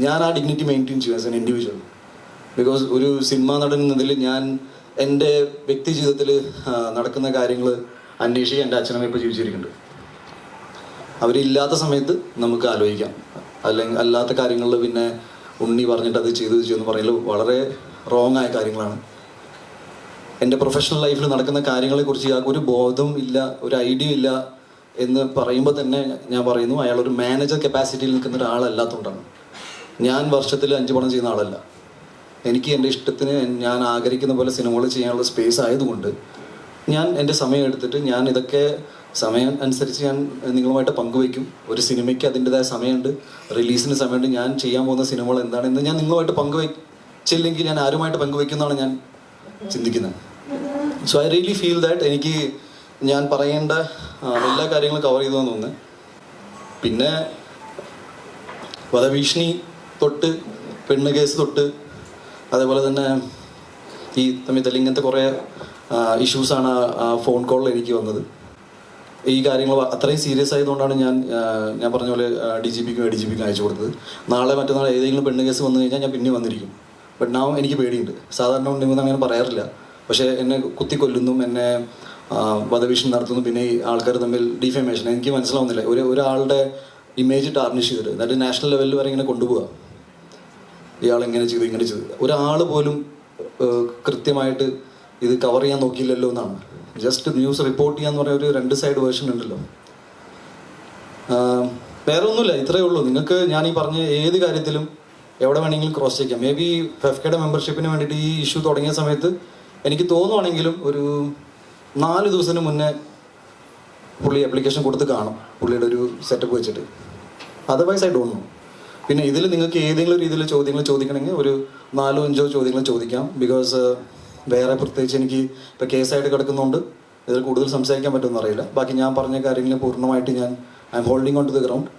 ഞാൻ ആ ഡിഗ്നിറ്റി മെയിൻറ്റെയിൻ ചെയ്യും ആസ് എൻ ഇൻഡിവിജ്വൽ. ബിക്കോസ് ഒരു സിനിമാ നടൻ എന്നതിൽ ഞാൻ എൻ്റെ വ്യക്തി ജീവിതത്തിൽ നടക്കുന്ന കാര്യങ്ങൾ അന്വേഷിക്കാൻ എൻ്റെ അച്ഛനമ്മ ഇപ്പോൾ ജീവിച്ചിരിക്കുന്നുണ്ട്. അവരില്ലാത്ത സമയത്ത് നമുക്ക് ആലോചിക്കാം. അല്ലെങ്കിൽ അല്ലാത്ത കാര്യങ്ങളിൽ പിന്നെ ഉണ്ണി പറഞ്ഞിട്ട് അത് ചെയ്തു എന്ന് പറയുന്നത് വളരെ റോങ് ആയ കാര്യങ്ങളാണ്. എൻ്റെ പ്രൊഫഷണൽ ലൈഫിൽ നടക്കുന്ന കാര്യങ്ങളെക്കുറിച്ച് ഇയാൾക്ക് ഒരു ബോധവും ഇല്ല, ഒരു ഐഡിയ ഇല്ല എന്ന് പറയുമ്പോൾ തന്നെ ഞാൻ പറയുന്നു, അയാളൊരു മാനേജർ കപ്പാസിറ്റിയിൽ നിൽക്കുന്ന ഒരാളല്ലാത്തതുകൊണ്ടാണ്. ഞാൻ വർഷത്തിൽ 5 പടം ചെയ്യുന്ന ആളല്ല. എനിക്ക് എൻ്റെ ഇഷ്ടത്തിന് ഞാൻ ആഗ്രഹിക്കുന്ന പോലെ സിനിമകൾ ചെയ്യാനുള്ള സ്പേസ് ആയതുകൊണ്ട് ഞാൻ എൻ്റെ സമയം എടുത്തിട്ട് ഞാൻ ഇതൊക്കെ സമയം അനുസരിച്ച് ഞാൻ നിങ്ങളുമായിട്ട് പങ്കുവയ്ക്കും. ഒരു സിനിമയ്ക്ക് അതിൻ്റെതായ സമയമുണ്ട്, റിലീസിന് സമയമുണ്ട്. ഞാൻ ചെയ്യാൻ പോകുന്ന സിനിമകൾ എന്താണെന്ന് ഞാൻ നിങ്ങളുമായിട്ട് പങ്കുവയ്ച്ചില്ലെങ്കിൽ ഞാൻ ആരുമായിട്ട് പങ്കുവയ്ക്കുന്നതാണ് ഞാൻ ചിന്തിക്കുന്നത്. So I really feel that എനിക്ക് ഞാൻ പറയേണ്ട എല്ലാ കാര്യങ്ങളും കവർ ചെയ്തു എന്ന് തോന്നുന്നു. പിന്നെ വധഭീഷണി തൊട്ട് പെണ്ണ് കേസ് തൊട്ട് അതേപോലെ തന്നെ ഈ തമ്മിൽ ഇങ്ങനത്തെ കുറേ ഇഷ്യൂസാണ് ആ ഫോൺ കോളിൽ എനിക്ക് വന്നത്. ഈ കാര്യങ്ങൾ അത്രയും സീരിയസ് ആയതുകൊണ്ടാണ് ഞാൻ പറഞ്ഞ പോലെ DGPക്കും ADGPക്കും അയച്ചു കൊടുത്തത്. നാളെ മറ്റന്നാൾ ഏതെങ്കിലും പെണ്ണ് കേസ് വന്നു കഴിഞ്ഞാൽ ഞാൻ പിന്നെ വന്നിരിക്കും. ബട്ട് നാം എനിക്ക് പേടിയുണ്ട്. സാധാരണ ഉണ്ടെങ്കിൽ അങ്ങനെ പറയാറില്ല. പക്ഷേ എന്നെ കുത്തിക്കൊല്ലുന്നു, എന്നെ വധഭീഷണി നടത്തുന്നു, പിന്നെ ഈ ആൾക്കാർ തമ്മിൽ ഡിഫേമേഷൻ. എനിക്ക് മനസ്സിലാവുന്നില്ല. ഒരാളുടെ ഇമേജ് ടാർണിഷ് ചെയ്തിട്ട് എന്നിട്ട് നാഷണൽ ലെവലിൽ വരെ ഇങ്ങനെ കൊണ്ടുപോവുക. ഇയാൾ ഇങ്ങനെ ചെയ്തു. ഒരാൾ പോലും കൃത്യമായിട്ട് ഇത് കവർ ചെയ്യാൻ നോക്കിയില്ലല്ലോ എന്നാണ്. ജസ്റ്റ് ന്യൂസ് റിപ്പോർട്ട് ചെയ്യാന്ന് പറയുന്ന ഒരു 2 സൈഡ് വേർഷൻ ഉണ്ടല്ലോ. വേറെ ഒന്നുമില്ല, ഇത്രയേ ഉള്ളൂ. നിങ്ങൾക്ക് ഞാൻ ഈ പറഞ്ഞ ഏത് കാര്യത്തിലും എവിടെ വേണമെങ്കിലും ക്രോസ് ചെയ്യാം. മേ ബി ഫെഫ്കയുടെ മെമ്പർഷിപ്പിന് വേണ്ടിയിട്ട് ഈ ഇഷ്യൂ തുടങ്ങിയ സമയത്ത് എനിക്ക് തോന്നുവാണെങ്കിലും ഒരു 4 ദിവസത്തിന് മുന്നേ പുള്ളി ആപ്ലിക്കേഷൻ കൊടുത്ത് കാണും, പുള്ളിയുടെ ഒരു സെറ്റപ്പ് വെച്ചിട്ട്. Otherwise I don't know. പിന്നെ ഇതിൽ നിങ്ങൾക്ക് ഏതെങ്കിലും രീതിയിൽ ചോദ്യങ്ങൾ ചോദിക്കണമെങ്കിൽ ഒരു 4-5 ചോദ്യങ്ങൾ ചോദിക്കാം. ബിക്കോസ് വേറെ പ്രത്യേകിച്ച് എനിക്ക് ഇപ്പോൾ കേസായിട്ട് കിടക്കുന്നതുകൊണ്ട് ഇതിൽ കൂടുതൽ സംസാരിക്കാൻ പറ്റുമെന്ന് അറിയില്ല. ബാക്കി ഞാൻ പറഞ്ഞ കാര്യങ്ങൾ പൂർണ്ണമായിട്ട് I am holding on to the ground.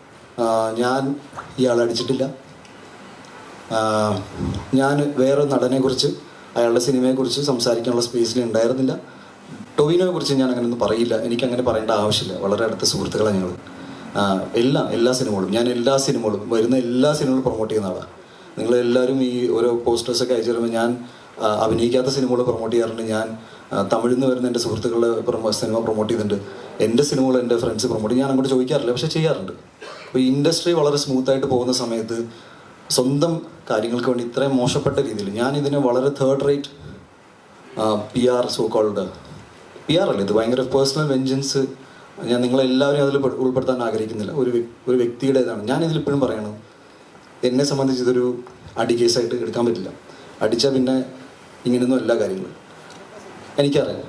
ഞാൻ ഇയാളെ അടിച്ചിട്ടില്ല. ഞാൻ വേറൊരു നടനെക്കുറിച്ച്, അയാളുടെ സിനിമയെക്കുറിച്ച് സംസാരിക്കാനുള്ള സ്പേസിൽ ഉണ്ടായിരുന്നില്ല. ടൊവിനോയെ കുറിച്ച് ഞാൻ അങ്ങനെയൊന്നും പറയില്ല. എനിക്കങ്ങനെ പറയേണ്ട ആവശ്യമില്ല. വളരെ അടുത്ത സുഹൃത്തുക്കളാണ് ഞങ്ങൾ. എല്ലാ സിനിമകളും വരുന്ന എല്ലാ സിനിമകളും പ്രൊമോട്ട് ചെയ്യുന്ന ആളാണ്. നിങ്ങളെല്ലാവരും ഈ ഓരോ പോസ്റ്റേഴ്സൊക്കെ അയച്ചു തരുമ്പോൾ ഞാൻ അഭിനയിക്കാത്ത സിനിമകൾ പ്രൊമോട്ട് ചെയ്യാറുണ്ട്. ഞാൻ തമിഴിൽ നിന്ന് വരുന്ന എൻ്റെ സുഹൃത്തുക്കളുടെ സിനിമ പ്രൊമോട്ട് ചെയ്തിട്ടുണ്ട്. എൻ്റെ സിനിമകൾ എൻ്റെ ഫ്രണ്ട്സ് പ്രൊമോട്ട് ചെയ്യും. ഞാൻ അങ്ങോട്ട് ചോദിക്കാറില്ല, പക്ഷേ ചെയ്യാറുണ്ട്. അപ്പോൾ ഇൻഡസ്ട്രി വളരെ സ്മൂത്തായിട്ട് പോകുന്ന സമയത്ത് സ്വന്തം കാര്യങ്ങൾക്ക് വേണ്ടി ഇത്രയും മോശപ്പെട്ട രീതിയിൽ ഞാൻ ഇതിനെ വളരെ third rate PR so called PR അല്ലേ ഇത്, ഭയങ്കര പേഴ്സണൽ വെഞ്ചൻസ് ഞാൻ നിങ്ങളെല്ലാവരും അതിൽ ഉൾപ്പെടുത്താൻ ആഗ്രഹിക്കുന്നില്ല. ഒരു വ്യക്തിയുടെ ഇതാണ് ഞാൻ ഇതിലിപ്പോഴും പറയണത്. എന്നെ സംബന്ധിച്ച് ഇതൊരു അടി കേസായിട്ട് എടുക്കാൻ പറ്റില്ല. അടിച്ചാൽ പിന്നെ ഇങ്ങനെയൊന്നും എല്ലാ കാര്യങ്ങളും എനിക്കറിയാം.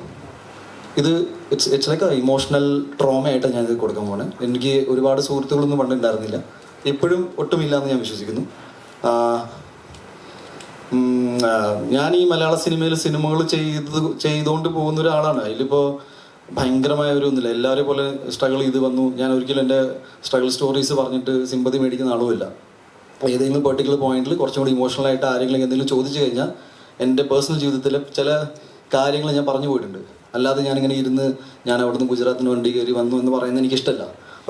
ഇത് ഇറ്റ്സ് ലൈക്ക് ഇമോഷണൽ ട്രോമയായിട്ടാണ് ഞാനിത് കൊടുക്കാൻ പോകുന്നത്. എനിക്ക് ഒരുപാട് സുഹൃത്തുക്കളൊന്നും പണ്ടുണ്ടായിരുന്നില്ല, ഇപ്പോഴും ഒട്ടുമില്ല എന്ന് ഞാൻ വിശ്വസിക്കുന്നു. ഞാൻ ഈ മലയാള സിനിമകൾ ചെയ്തുകൊണ്ട് പോകുന്ന ഒരാളാണ്. അതിലിപ്പോൾ ഭയങ്കരമായ ഒരു ഒന്നുമില്ല. എല്ലാവരെ പോലെ സ്ട്രഗിൾ ചെയ്ത് വന്നു. ഞാൻ ഒരിക്കലും എൻ്റെ സ്ട്രഗിൾ സ്റ്റോറീസ് പറഞ്ഞിട്ട് സിമ്പതി മേടിക്കുന്ന ആളുമില്ല. ഏതെങ്കിലും പെർട്ടിക്കുലർ പോയിന്റിൽ കുറച്ചും കൂടി ഇമോഷണലായിട്ട് ആരെങ്കിലും എന്തെങ്കിലും ചോദിച്ചു കഴിഞ്ഞാൽ എൻ്റെ പേഴ്സണൽ ജീവിതത്തിലെ ചില കാര്യങ്ങൾ ഞാൻ പറഞ്ഞു പോയിട്ടുണ്ട്. അല്ലാതെ ഞാനിങ്ങനെ ഇരുന്ന് ഞാൻ അവിടുന്ന് ഗുജറാത്തിന് വണ്ടി കയറി വന്നു എന്ന് പറയുന്നത് എനിക്കിഷ്ടമല്ല.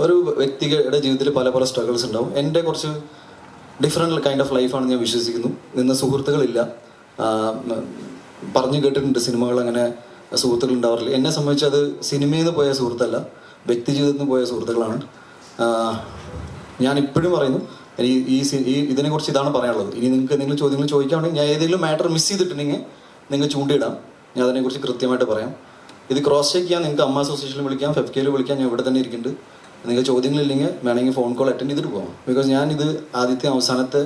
ഒരു വ്യക്തിയുടെ ജീവിതത്തിൽ പല സ്ട്രഗിൾസ് ഉണ്ടാവും. എൻ്റെ കുറച്ച് ഡിഫറെൻറ്റ് കൈൻഡ് ഓഫ് ലൈഫാണെന്ന് ഞാൻ വിശ്വസിക്കുന്നു. നിന്ന് സുഹൃത്തുക്കളില്ല. പറഞ്ഞു കേട്ടിട്ടുണ്ട് സിനിമകൾ അങ്ങനെ സുഹൃത്തുക്കൾ ഉണ്ടാവാറില്ല. എന്നെ സംബന്ധിച്ച് അത് സിനിമയിൽ നിന്ന് പോയ സുഹൃത്തല്ല, വ്യക്തി ജീവിതത്തിൽ നിന്ന് പോയ സുഹൃത്തുക്കളാണ്. ഞാൻ ഇപ്പോഴും പറയുന്നു, ഈ ഇതിനെക്കുറിച്ച് ഇതാണ് പറയാനുള്ളത്. ഇനി നിങ്ങൾക്ക് എന്തെങ്കിലും ചോദ്യങ്ങൾ ചോദിക്കുകയാണെങ്കിൽ ഞാൻ ഏതെങ്കിലും മാറ്റർ മിസ് ചെയ്തിട്ടുണ്ടെങ്കിൽ നിങ്ങൾ ചൂണ്ടിയിടാം, ഞാൻ അതിനെക്കുറിച്ച് കൃത്യമായിട്ട് പറയാം. ഇത് ക്രോസ് ചെക്ക് ചെയ്യാൻ നിങ്ങൾക്ക് അമ്മ അസോസിയേഷനിൽ വിളിക്കാം, ഫെഫ്കയിൽ വിളിക്കാം. ഞാൻ ഇവിടെ തന്നെ ഇരിക്കുന്നുണ്ട്. നിങ്ങൾക്ക് ചോദ്യങ്ങളില്ലെങ്കിൽ വേണമെങ്കിൽ ഫോൺ കോൾ അറ്റൻഡ് ചെയ്തിട്ട് പോകാം. ബിക്കോസ് ഞാനിത് ആദ്യത്തെ അവസാനത്തെ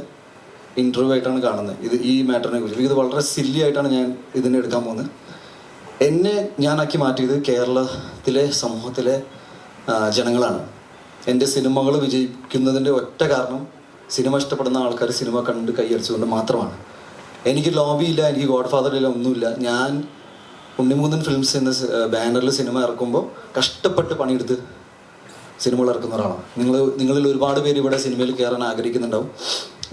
ഇൻ്റർവ്യൂ ആയിട്ടാണ് കാണുന്നത്. ഈ മാറ്ററിനെ കുറിച്ച് ഇത് വളരെ സില്ലി ആയിട്ടാണ് ഞാൻ ഇതിനെ എടുക്കാൻ പോകുന്നത്. എന്നെ ഞാനാക്കി മാറ്റിയത് കേരളത്തിലെ സമൂഹത്തിലെ ജനങ്ങളാണ്. എൻ്റെ സിനിമകൾ വിജയിക്കുന്നതിൻ്റെ ഒറ്റ കാരണം സിനിമ ഇഷ്ടപ്പെടുന്ന ആൾക്കാർ സിനിമ കണ്ട് കൈയടിച്ചുകൊണ്ട് മാത്രമാണ്. എനിക്ക് ലോബിയില്ല, എനിക്ക് ഗോഡ് ഫാദറില്ല, ഒന്നുമില്ല. ഞാൻ ഉണ്ണിമൂന്നൻ ഫിലിംസ് എന്ന ബാനറിൽ സിനിമ ഇറക്കുമ്പോൾ കഷ്ടപ്പെട്ട് പണിയെടുത്ത് സിനിമകൾ ഇറക്കുന്ന ഒരാളാണ്. നിങ്ങളിൽ ഒരുപാട് പേര് ഇവിടെ സിനിമയിൽ കയറാൻ ആഗ്രഹിക്കുന്നുണ്ടാവും.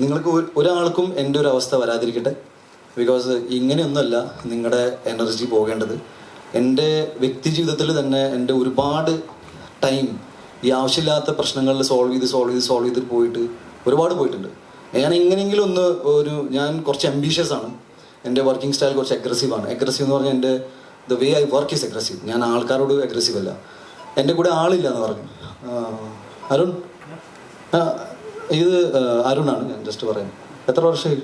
നിങ്ങൾക്ക് ഒരാൾക്കും എൻ്റെ ഒരു അവസ്ഥ വരാതിരിക്കട്ടെ. ബിക്കോസ് ഇങ്ങനെയൊന്നുമല്ല നിങ്ങളുടെ എനർജി പോകേണ്ടത്. എൻ്റെ വ്യക്തി ജീവിതത്തിൽ തന്നെ എൻ്റെ ഒരുപാട് ടൈം ഈ ആവശ്യമില്ലാത്ത പ്രശ്നങ്ങളിൽ സോൾവ് ചെയ്ത് ഒരുപാട് പോയിട്ടുണ്ട്. ഞാൻ എങ്ങനെയെങ്കിലും ഞാൻ കുറച്ച് അംബീഷ്യസ് ആണ്. എൻ്റെ വർക്കിംഗ് സ്റ്റൈൽ കുറച്ച് അഗ്രസീവാണ്. അഗ്രസീവ് എന്ന് പറഞ്ഞാൽ എൻ്റെ the way I work is aggressive. ഞാൻ ആൾക്കാരോട് അഗ്രസീവ് അല്ല. എൻ്റെ കൂടെ ആളില്ല എന്ന് പറഞ്ഞു. അരുൺ, ഇത് അരുണാണ്. ഞാൻ ജസ്റ്റ് പറയാം. എത്ര വർഷമായി?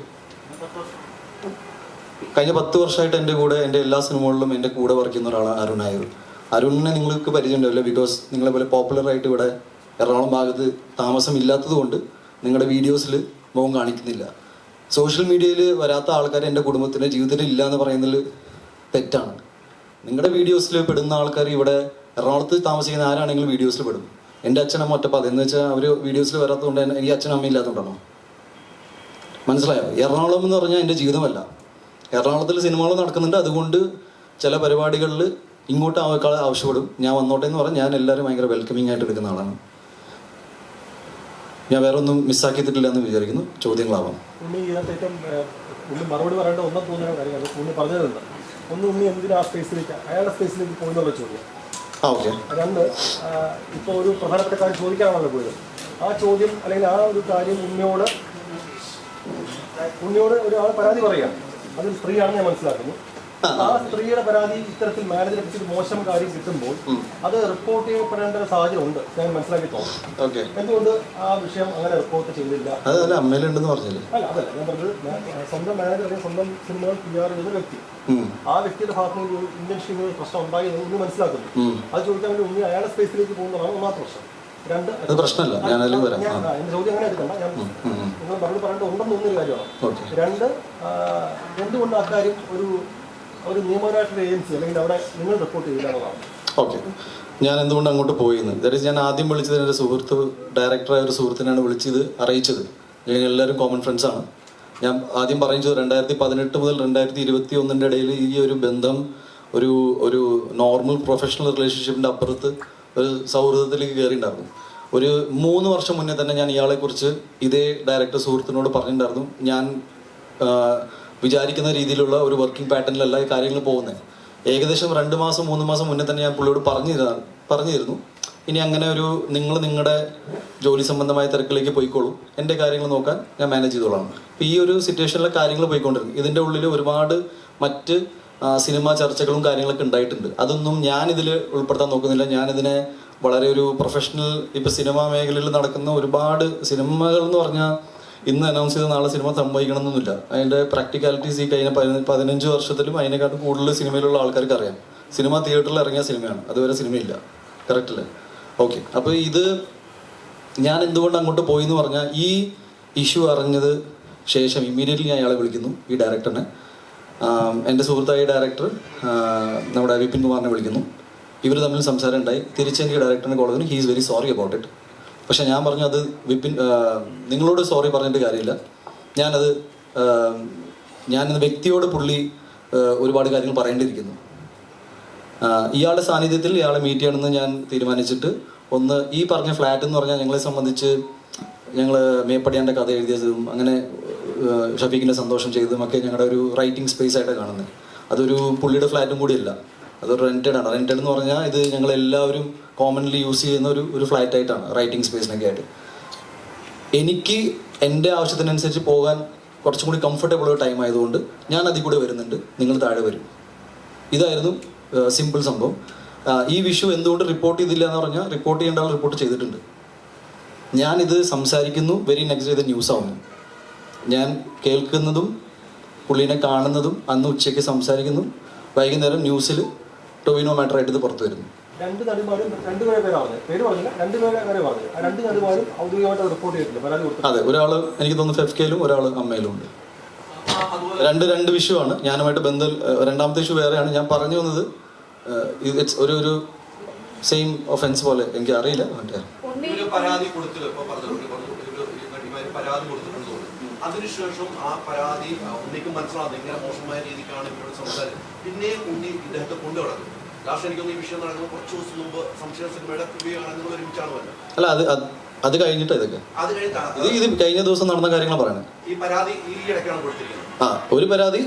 കഴിഞ്ഞ 10 വർഷമായിട്ട് എൻ്റെ എല്ലാ സിനിമകളിലും എൻ്റെ കൂടെ വർക്ക് ചെയ്യുന്ന ഒരാളാണ് അരുണായിരുന്നു. അരുണിനെ നിങ്ങൾക്ക് പരിചയം ഉണ്ടാവില്ല. ബിക്കോസ് നിങ്ങളെ പോലെ പോപ്പുലറായിട്ട് ഇവിടെ എറണാകുളം ഭാഗത്ത് താമസമില്ലാത്തത് കൊണ്ട് നിങ്ങളുടെ വീഡിയോസിൽ മുഖം കാണിക്കുന്നില്ല. സോഷ്യൽ മീഡിയയിൽ വരാത്ത ആൾക്കാർ എൻ്റെ കുടുംബത്തിൻ്റെ ജീവിതത്തിൽ ഇല്ല എന്ന് പറയുന്നതിൽ തെറ്റാണ്. നിങ്ങളുടെ വീഡിയോസിൽ പെടുന്ന ആൾക്കാർ ഇവിടെ എറണാകുളത്ത് താമസിക്കുന്ന ആരാണെങ്കിലും വീഡിയോസിൽ പെടും. എൻ്റെ അച്ഛനമ്മ ഒറ്റപ്പാത എന്ന് വെച്ചാൽ അവർ വീഡിയോസിൽ വരാത്തതുകൊണ്ട് എനിക്ക് അച്ഛനമ്മ ഇല്ലാത്തതുകൊണ്ടാണോ? മനസ്സിലായോ? എറണാകുളം എന്ന് പറഞ്ഞാൽ എൻ്റെ ജീവിതമല്ല. എറണാകുളത്തിൽ സിനിമകൾ നടക്കുന്നുണ്ട്, അതുകൊണ്ട് ചില പരിപാടികളിൽ ഇങ്ങോട്ട് ആവശ്യപ്പെടും. ഞാൻ വന്നോട്ടെ എന്ന് പറഞ്ഞാൽ ഞാൻ എല്ലാവരും ഭയങ്കര വെൽക്കമിങ് ആയിട്ട് എടുക്കുന്ന ആളാണ്. ഞാൻ വേറെ ഒന്നും മിസ്സാക്കിയിട്ടില്ല എന്ന് വിചാരിക്കുന്നു. ചോദ്യങ്ങളാവാം. മറുപടി പറയേണ്ട ഒന്നും തോന്നുന്ന കാര്യമാണ് ഉണ്ണി പറഞ്ഞത്. ഉണ്ണി എന്തിനാ സ്പേസിലേക്ക് അയാളുടെ സ്പേസിലേക്ക് പോകുന്നുള്ള ചോദ്യം. ഓക്കെ. രണ്ട്, ഇപ്പോൾ ഒരു പ്രധാനപ്പെട്ട കാര്യം ചോദിക്കാനാണല്ലോ പോയത്. ആ ചോദ്യം അല്ലെങ്കിൽ ആ ഒരു കാര്യം ഉണ്ണിയോട് ഒരാൾ പരാതി പറയുക, അതൊരു സ്ത്രീയാണെന്ന് ഞാൻ മനസ്സിലാക്കുന്നു. ആ സ്ത്രീയുടെ പരാതി ഇത്തരത്തിൽ മാനേജറെ പറ്റി ഒരു മോശം കാര്യം കിട്ടുമ്പോൾ അത് റിപ്പോർട്ട് ചെയ്യപ്പെടേണ്ട ഒരു സാഹചര്യം ഉണ്ട്, ഞാൻ മനസ്സിലാക്കി തോന്നുന്നു. എന്തുകൊണ്ട് ആ വിഷയം അങ്ങനെ റിപ്പോർട്ട് ചെയ്തില്ല? അതല്ല അമ്മയിലുണ്ടെന്ന് പറഞ്ഞില്ലേ? അല്ല, അതല്ല ഞാൻ പറഞ്ഞത്. സ്വന്തം മാനേജർ അല്ലെങ്കിൽ സ്വന്തം സിനിമകൾ PR ചെയ്ത വ്യക്തി, ആ വ്യക്തിയുടെ ഭാഗത്ത് നിന്ന് ഒരു ഇന്റൻഷൻ പ്രശ്നം ഉണ്ടായി എന്ന് മനസ്സിലാക്കുന്നു. അത് ചോദിക്കാൻ വേണ്ടി ഉണ്ണി അയാളുടെ സ്പേസിലേക്ക് പോകുന്നതാണ് ഒന്നാമത്തെ പ്രശ്നം. രണ്ട്, പ്രശ്നമല്ല, എന്റെ ചോദ്യം അങ്ങനെ എടുക്കണ്ട, ഞാൻ നിങ്ങൾ മറുപടി പറയേണ്ട ഉണ്ടെന്ന് തോന്നുന്നൊരു കാര്യമാണ്. രണ്ട്, എന്തുകൊണ്ട് അക്കാര്യം ഒരു നിയമപരമായിട്ടുള്ള ഏജൻസി അല്ലെങ്കിൽ അവിടെ നിങ്ങൾ റിപ്പോർട്ട് ചെയ്തില്ലാന്നതാണ്. ഓക്കെ, ഞാൻ എന്തുകൊണ്ട് അങ്ങോട്ട് പോയിന്ന്, ദാറ്റ് ഈസ് ഞാൻ ആദ്യം വിളിച്ചത് എൻ്റെ സുഹൃത്ത്, ഡയറക്ടറായ ഒരു സുഹൃത്തിനാണ് വിളിച്ചത് അറിയിച്ചത്. ഞങ്ങൾ എല്ലാവരും കോമൺ ഫ്രണ്ട്സാണ്. ഞാൻ ആദ്യം പറയുന്നത് 2018 മുതൽ 2021 ഇടയിൽ ഈ ഒരു ബന്ധം ഒരു നോർമൽ പ്രൊഫഷണൽ റിലേഷൻഷിപ്പിൻ്റെ അപ്പുറത്ത് ഒരു സൗഹൃദത്തിലേക്ക് കയറിയിട്ടുണ്ടായിരുന്നു. ഒരു 3 വർഷം മുന്നേ തന്നെ ഞാൻ ഇയാളെക്കുറിച്ച് ഇതേ ഡയറക്ടർ സുഹൃത്തിനോട് പറഞ്ഞിട്ടുണ്ടായിരുന്നു. ഞാൻ വിചാരിക്കുന്ന രീതിയിലുള്ള ഒരു വർക്കിംഗ് പാറ്റേണിലല്ല ഈ കാര്യങ്ങൾ പോകുന്നത്. ഏകദേശം 2 മാസം 3 മാസം മുന്നേ തന്നെ ഞാൻ പുള്ളിയോട് പറഞ്ഞിരുന്നു ഇനി അങ്ങനെ നിങ്ങളുടെ ജോലി സംബന്ധമായ തിരക്കിലേക്ക് പോയിക്കോളൂ, എൻ്റെ കാര്യങ്ങൾ നോക്കാൻ ഞാൻ മാനേജ് ചെയ്തോളാം. അപ്പോൾ ഈ ഒരു സിറ്റുവേഷനിലെ കാര്യങ്ങൾ പോയിക്കൊണ്ടിരുന്നു. ഇതിൻ്റെ ഉള്ളിൽ ഒരുപാട് മറ്റ് സിനിമാ ചർച്ചകളും കാര്യങ്ങളൊക്കെ ഉണ്ടായിട്ടുണ്ട്. അതൊന്നും ഞാനിതിൽ ഉൾപ്പെടുത്താൻ നോക്കുന്നില്ല. ഞാനിതിനെ വളരെ ഒരു പ്രൊഫഷണൽ, ഇപ്പോൾ സിനിമാ മേഖലയിൽ നടക്കുന്ന ഒരുപാട് സിനിമകൾ എന്ന് പറഞ്ഞാൽ ഇന്ന് അനൗൺസ് ചെയ്ത നാളെ സിനിമ സംഭവിക്കണമെന്നൊന്നുമില്ല. അതിൻ്റെ പ്രാക്ടിക്കാലിറ്റീസ് ഈ കഴിഞ്ഞ 15 വർഷത്തിലും അതിനെക്കാട്ടും കൂടുതൽ സിനിമയിലുള്ള ആൾക്കാർക്ക് അറിയാം. സിനിമ തിയേറ്ററിൽ ഇറങ്ങിയ സിനിമയാണ്, അതുവരെ സിനിമയില്ല. കറക്റ്റ് അല്ലേ? ഓക്കെ. അപ്പോൾ ഇത് ഞാൻ എന്തുകൊണ്ട് അങ്ങോട്ട് പോയി എന്ന് പറഞ്ഞാൽ, ഈ ഇഷ്യൂ അറിഞ്ഞത് ശേഷം ഇമ്മീഡിയറ്റ്ലി ഞാൻ അയാളെ വിളിക്കുന്നു, ഈ ഡയറക്ടറിനെ. എൻ്റെ സുഹൃത്തായ ഡയറക്ടർ നമ്മുടെ വിപിൻ കുമാറിനെ വിളിക്കുന്നു. ഇവർ തമ്മിൽ സംസാരം ഉണ്ടായി. തിരിച്ചെനിക്ക് ഡയറക്ടറിനെ കോൾ ചെയ്തു. He is very sorry about it. പക്ഷെ ഞാൻ പറഞ്ഞു, അത് നിങ്ങളോട് സോറി പറഞ്ഞിട്ട് കാര്യമില്ല. ഞാനത് വ്യക്തിയോട് പുള്ളി ഒരുപാട് കാര്യങ്ങൾ പറയേണ്ടിയിരിക്കുന്നു. ഇയാളുടെ സാന്നിധ്യത്തിൽ ഇയാളെ മീറ്റ് ചെയ്യണമെന്ന് ഞാൻ തീരുമാനിച്ചിട്ട്, ഒന്ന് ഈ പറഞ്ഞ ഫ്ലാറ്റ് എന്ന് പറഞ്ഞാൽ ഞങ്ങളെ സംബന്ധിച്ച് ഞങ്ങൾ മേപ്പടിയാൻ്റെ കഥ എഴുതിയതും അങ്ങനെ ഷഫീഖിൻ്റെ സന്തോഷം ചെയ്തതും ഒക്കെ ഞങ്ങളുടെ ഒരു റൈറ്റിംഗ് സ്പേസ് ആയിട്ടാണ് കാണുന്നത്. അതൊരു പുള്ളിയുടെ ഫ്ലാറ്റും കൂടിയല്ല, അതൊരു റെൻറ്റഡ് ആണ്. റെൻറ്റഡ് എന്ന് പറഞ്ഞാൽ ഇത് ഞങ്ങളെല്ലാവരും കോമൺലി യൂസ് ചെയ്യുന്ന ഒരു ഫ്ലാറ്റ് ആയിട്ടാണ്, റൈറ്റിംഗ് സ്പേസിനൊക്കെ ആയിട്ട്. എനിക്ക് എൻ്റെ ആവശ്യത്തിനനുസരിച്ച് പോകാൻ കുറച്ചും കൂടി കംഫർട്ടബിൾ ഒരു ടൈം ആയതുകൊണ്ട് ഞാൻ അതിൽ കൂടെ വരുന്നുണ്ട്, നിങ്ങൾ താഴെ വരും. ഇതായിരുന്നു സിമ്പിൾ സംഭവം. ഈ വിഷു എന്തുകൊണ്ട് റിപ്പോർട്ട് ചെയ്തില്ല എന്ന് പറഞ്ഞാൽ, റിപ്പോർട്ട് ചെയ്യേണ്ട ആൾ റിപ്പോർട്ട് ചെയ്തിട്ടുണ്ട്. ഞാനിത് സംസാരിക്കുന്നു, വെരി നെക്സ്റ്റ് ഡേ ഇത് ന്യൂസ് ആവുന്നു. ഞാൻ കേൾക്കുന്നതും പുള്ളീനെ കാണുന്നതും അന്ന് ഉച്ചയ്ക്ക് സംസാരിക്കുന്നു, വൈകുന്നേരം ന്യൂസിൽ ടൊവിനോ മാറ്ററായിട്ട് ഇത് പുറത്തു വരുന്നു. രണ്ട് നടിമാരും റിപ്പോർട്ട് ചെയ്തിട്ടില്ല. അതെ, ഒരാൾ എനിക്ക് തോന്നുന്നു ഫെഫ്കയിലും ഒരാൾ അമ്മയിലും ഉണ്ട്. രണ്ട് വിഷു ആണ്. ഞാനുമായിട്ട് ബന്ധം. രണ്ടാമത്തെ ഇഷ്യൂ വേറെയാണ്. ഞാൻ പറഞ്ഞു വന്നത് ഇറ്റ്സ് ഒരു സെയിം ഒഫൻസ് പോലെ. എനിക്ക് അറിയില്ല. അതിനുശേഷം ആ പരാതി ഉണ്ണിക്ക് മനസ്സിലാകുന്നത് ഇങ്ങനെ മോശമായ രീതിക്കാണ് ഇവരോട് സംസാരിച്ചത്. പിന്നെയും ഉണ്ണി ഇദ്ദേഹത്തെ കൊണ്ടു നടക്കും. ലാസ്റ്റ് എനിക്കൊന്ന് ഈ വിഷയം നടക്കുമ്പോൾ കുറച്ച് ദിവസം മുമ്പ് സംശയ സിനിമയുടെ പ്രിവ്യൂയാണെന്ന് ഒരുമിച്ചാണ് വരുന്നത്. അല്ല, അത് കഴിഞ്ഞിട്ട് ഇതൊക്കെ ഇത് കഴിഞ്ഞ ദിവസം നടന്ന കാര്യങ്ങൾ പറയണേ. ഈ പരാതി ഈ ഇടയ്ക്കാണ് കൊടുത്തിരിക്കുന്നത്. ഒരു പരാതി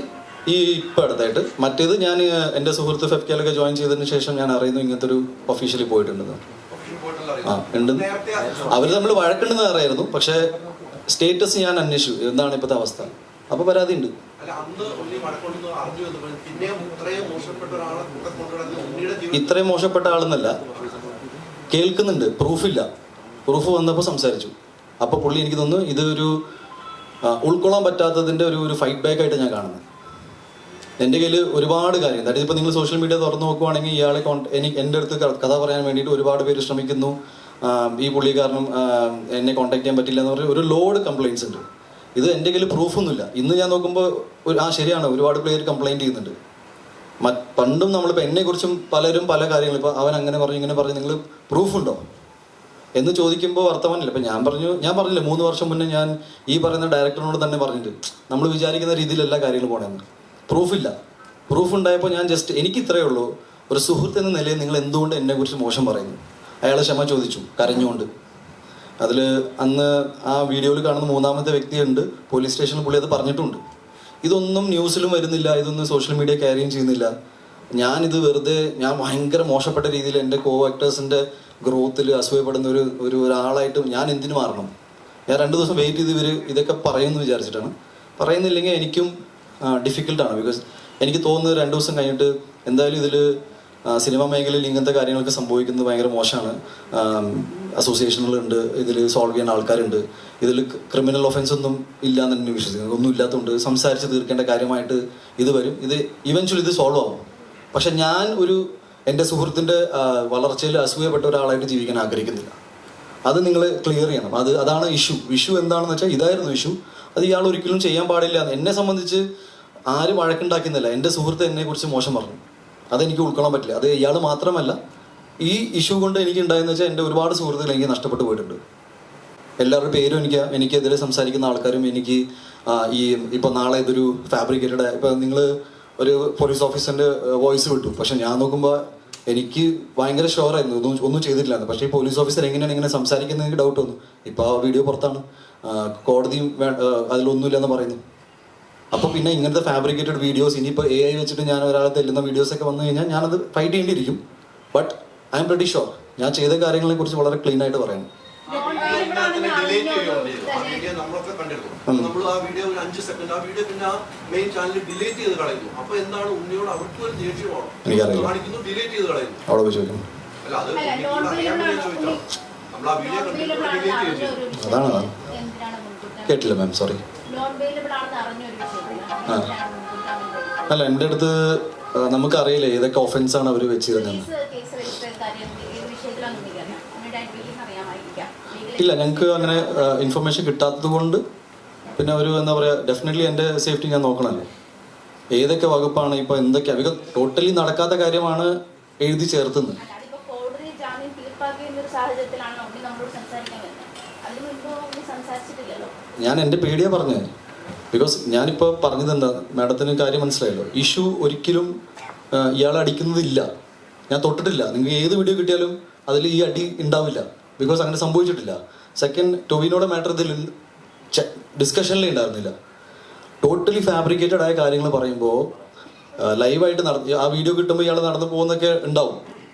ഈ ഇപ്പം അടുത്തായിട്ട്. മറ്റേത് ഞാൻ എൻ്റെ സുഹൃത്ത് ഫെഫ്കയിലൊക്കെ ജോയിൻ ചെയ്തതിന് ശേഷം ഞാൻ അറിയുന്നു ഇങ്ങനത്തെ ഒരു ഒഫീഷ്യലി പോയിട്ടുണ്ടെന്ന്. ഉണ്ട്. അവർ തമ്മിൽ വഴക്കുണ്ടെന്ന് അറിയായിരുന്നു. പക്ഷേ സ്റ്റേറ്റസ് ഞാൻ അന്വേഷിച്ചു, എന്താണ് ഇപ്പോഴത്തെ അവസ്ഥ. അപ്പോൾ പരാതി ഉണ്ട്. ഇത്രയും മോശപ്പെട്ട ആളെന്നല്ല, കേൾക്കുന്നുണ്ട്, പ്രൂഫില്ല. പ്രൂഫ് വന്നപ്പോൾ സംസാരിച്ചു. അപ്പോൾ പുള്ളി എനിക്ക് തോന്നുന്നു ഇതൊരു ഉൾക്കൊള്ളാൻ പറ്റാത്തതിൻ്റെ ഒരു ഫൈറ്റ് ബാക്ക് ആയിട്ട് ഞാൻ കാണുന്നത്. എൻ്റെ കയ്യിൽ ഒരുപാട് കാര്യം, അതായത് ഇപ്പോൾ നിങ്ങൾ സോഷ്യൽ മീഡിയ തുറന്ന് നോക്കുവാണെങ്കിൽ ഇയാളെ എൻ്റെ അടുത്ത് കഥ പറയാൻ വേണ്ടിയിട്ട് ഒരുപാട് പേര് ശ്രമിക്കുന്നു. ഈ പുള്ളി കാരണം എന്നെ കോൺടാക്ട് ചെയ്യാൻ പറ്റില്ല എന്ന് പറഞ്ഞാൽ ഒരു ലോഡ് കംപ്ലയിൻസ് ഉണ്ട്. ഇത് എൻ്റെ കയ്യിൽ പ്രൂഫൊന്നുമില്ല. ഇന്ന് ഞാൻ നോക്കുമ്പോൾ ശരിയാണ്, ഒരുപാട് പേര് കംപ്ലയിൻറ്റ് ചെയ്യുന്നുണ്ട്. പണ്ടും നമ്മളിപ്പോൾ എന്നെക്കുറിച്ചും പലരും പല കാര്യങ്ങൾ, ഇപ്പോൾ അവൻ അങ്ങനെ പറഞ്ഞു ഇങ്ങനെ പറഞ്ഞു, നിങ്ങൾ പ്രൂഫുണ്ടോ എന്ന് ചോദിക്കുമ്പോൾ വർത്തമാനില്ല. ഇപ്പം ഞാൻ പറഞ്ഞില്ല 3 വർഷം മുന്നേ ഞാൻ ഈ പറയുന്ന ഡയറക്ടറിനോട് തന്നെ പറഞ്ഞിട്ട്, നമ്മൾ വിചാരിക്കുന്ന രീതിയിലല്ല കാര്യങ്ങൾ പോകണമെന്ന്. പ്രൂഫില്ല. പ്രൂഫ് ഉണ്ടായപ്പോൾ ഞാൻ ജസ്റ്റ്, എനിക്ക് ഇത്രയേ ഉള്ളൂ, ഒരു സുഹൃത്ത് എന്ന നിലയിൽ നിങ്ങൾ എന്തുകൊണ്ട് എന്നെക്കുറിച്ച് മോശം പറയുന്നു. അയാൾ ക്ഷമ ചോദിച്ചു കരഞ്ഞുകൊണ്ട്. അതിൽ അന്ന് ആ വീഡിയോയിൽ കാണുന്ന 3ാമത്തെ വ്യക്തിയുണ്ട്, പോലീസ് സ്റ്റേഷനിൽ പുള്ളി അത് പറഞ്ഞിട്ടുണ്ട്. ഇതൊന്നും ന്യൂസിലും വരുന്നില്ല, ഇതൊന്നും സോഷ്യൽ മീഡിയ ക്യാരിയും ചെയ്യുന്നില്ല. ഞാനിത് വെറുതെ ഞാൻ ഭയങ്കര മോശപ്പെട്ട രീതിയിൽ എൻ്റെ കോ ആക്ടേഴ്സിൻ്റെ ഗ്രോത്തിൽ അസൂയപ്പെടുന്ന ഒരാളായിട്ട് ഞാൻ എന്തിനു മാറണം? ഞാൻ 2 ദിവസം വെയിറ്റ് ചെയ്ത് ഇതൊക്കെ പറയുമെന്ന് വിചാരിച്ചിട്ടാണ്. പറയുന്നില്ലെങ്കിൽ എനിക്കും ഡിഫിക്കൽട്ടാണ്. ബിക്കോസ് എനിക്ക് തോന്നുന്നത് 2 ദിവസം കഴിഞ്ഞിട്ട് എന്തായാലും ഇതിൽ സിനിമാ മേഖലയിൽ ഇങ്ങനത്തെ കാര്യങ്ങളൊക്കെ സംഭവിക്കുന്നത് ഭയങ്കര മോശമാണ്. അസോസിയേഷനുകളുണ്ട്, ഇതിൽ സോൾവ് ചെയ്യാൻ ആൾക്കാരുണ്ട്, ഇതിൽ ക്രിമിനൽ ഒഫൻസ് ഒന്നും ഇല്ല എന്ന് തന്നെ വിശ്വസിക്കുന്നത്. ഒന്നും ഇല്ലാത്തതുകൊണ്ട് സംസാരിച്ച് തീർക്കേണ്ട കാര്യമായിട്ട് ഇത് വരും. ഇത് ഇവൻച്വലി ഇത് സോൾവ് ആവും. പക്ഷെ ഞാൻ എൻ്റെ സുഹൃത്തിൻ്റെ വളർച്ചയിൽ അസൂയപ്പെട്ട ഒരാളായിട്ട് ജീവിക്കാൻ ആഗ്രഹിക്കുന്നില്ല. അത് നിങ്ങൾ ക്ലിയർ ചെയ്യണം. അതാണ് ഇഷ്യൂ എന്താണെന്ന് വെച്ചാൽ ഇതായിരുന്നു ഇഷ്യൂ. അത് ഇയാൾ ഒരിക്കലും ചെയ്യാൻ പാടില്ല. എന്നെ സംബന്ധിച്ച് ആരും വഴക്കുണ്ടാക്കുന്നില്ല. എൻ്റെ സുഹൃത്ത് എന്നെക്കുറിച്ച് മോശം പറഞ്ഞു, അതെനിക്ക് ഉൾക്കൊള്ളാൻ പറ്റില്ല. അത് ഇയാൾ മാത്രമല്ല, ഈ ഇഷ്യൂ കൊണ്ട് എനിക്ക് ഉണ്ടായെന്ന് വെച്ചാൽ എൻ്റെ ഒരുപാട് സുഹൃത്തുക്കൾ എനിക്ക് നഷ്ടപ്പെട്ടു പോയിട്ടുണ്ട്. എല്ലാവരുടെ പേരും എനിക്കെതിരെ സംസാരിക്കുന്ന ആൾക്കാരും എനിക്ക് ഇപ്പോൾ നാളെ ഇതൊരു ഫാബ്രിക്കേറ്റഡ്, ഇപ്പോൾ നിങ്ങൾ ഒരു പോലീസ് ഓഫീസറിൻ്റെ വോയിസ് വിട്ടു, പക്ഷെ ഞാൻ നോക്കുമ്പോൾ എനിക്ക് ഭയങ്കര ഷുവറായിരുന്നു ഒന്നും ചെയ്തിട്ടില്ലാന്ന്. പക്ഷേ ഈ പോലീസ് ഓഫീസർ എങ്ങനെയാണ് ഇങ്ങനെ സംസാരിക്കുന്നത് എനിക്ക് ഡൗട്ട് വന്നു. ഇപ്പോൾ ആ വീഡിയോ പുറത്താണ്, കോടതിയും അതിലൊന്നുമില്ലെന്ന് പറയുന്നു. അപ്പോൾ പിന്നെ ഇങ്ങനത്തെ ഫാബ്രിക്കേറ്റഡ് വീഡിയോസ് ഇനിയിപ്പോൾ AI വെച്ചിട്ട് ഞാൻ ഒരാളെ തെല്ലുന്ന വീഡിയോസൊക്കെ വന്നു കഴിഞ്ഞാൽ ഞാനത് ഫൈറ്റ് ചെയ്യേണ്ടിയിരിക്കും. But I am pretty sure ഞാൻ ചെയ്ത കാര്യങ്ങളെ കുറിച്ച് വളരെ ക്ലീൻ ആയിട്ട് പറയാം. നമ്മളൊക്കെ കണ്ടിരുന്നു. നമ്മൾ ആ വീഡിയോ ഒരു 5 സെക്കൻഡ് ആ വീഡിയോ പിന്നെ ആ മെയിൻ ചാനൽ ഡിലീറ്റ് ചെയ്ത് കളയുന്നു. അപ്പൊ എന്താണ് ഉണ്ണിയോട് അവർക്ക് ഒരു ദേഷ്യമാണോ കാണിക്കുന്നു, ഡിലീറ്റ് ചെയ്ത് കളയുന്നു? അവിടെ പോയി ചോദിക്കണം. അല്ല അത് അറിയാൻ വേണ്ടി ചോദിച്ചോ. നമ്മൾ ആ വീഡിയോ കണ്ടിട്ട് ഡിലീറ്റ് ചെയ്തു. അതാണ്. കേട്ടില്ല മാം, സോറി. അല്ല, എൻ്റെ അടുത്ത് നമുക്കറിയില്ല ഏതൊക്കെ ഒഫൻസാണ് അവർ വെച്ചിരുന്നത്. ഇല്ല, ഞങ്ങൾക്ക് അങ്ങനെ ഇൻഫർമേഷൻ കിട്ടാത്തത് കൊണ്ട് പിന്നെ എന്താ പറയുക, ഡെഫിനറ്റ്ലി എൻ്റെ സേഫ്റ്റി ഞാൻ നോക്കണമല്ലോ. ഏതൊക്കെ വകുപ്പാണ് ഇപ്പോൾ എന്തൊക്കെയാണ്, ബിക്കോസ് ടോട്ടലി നടക്കാത്ത കാര്യമാണ് എഴുതി ചേർത്തുന്നത്. ഞാൻ എൻ്റെ പേടിയാണ് പറഞ്ഞത്. ബിക്കോസ് ഞാനിപ്പോൾ പറഞ്ഞത് എന്താ, മാഡത്തിന് കാര്യം മനസ്സിലായല്ലോ. ഇഷ്യൂ ഒരിക്കലും ഇയാളെ അടിക്കുന്നതില്ല, ഞാൻ തൊട്ടിട്ടില്ല. നിങ്ങൾക്ക് ഏത് വീഡിയോ കിട്ടിയാലും അതിൽ ഈ അടി ഉണ്ടാവില്ല, ബിക്കോസ് അങ്ങനെ സംഭവിച്ചിട്ടില്ല. സെക്കൻഡ്, ടൊവിനോടെ മാറ്റർ ഇതിൽ ഡിസ്കഷനിലേ ഉണ്ടായിരുന്നില്ല. ടോട്ടലി ഫാബ്രിക്കേറ്റഡ് ആയ കാര്യങ്ങൾ പറയുമ്പോൾ ലൈവായിട്ട് ആ വീഡിയോ കിട്ടുമ്പോൾ ഇയാൾ നടന്നു പോകുന്നൊക്കെ ഉണ്ടാവും.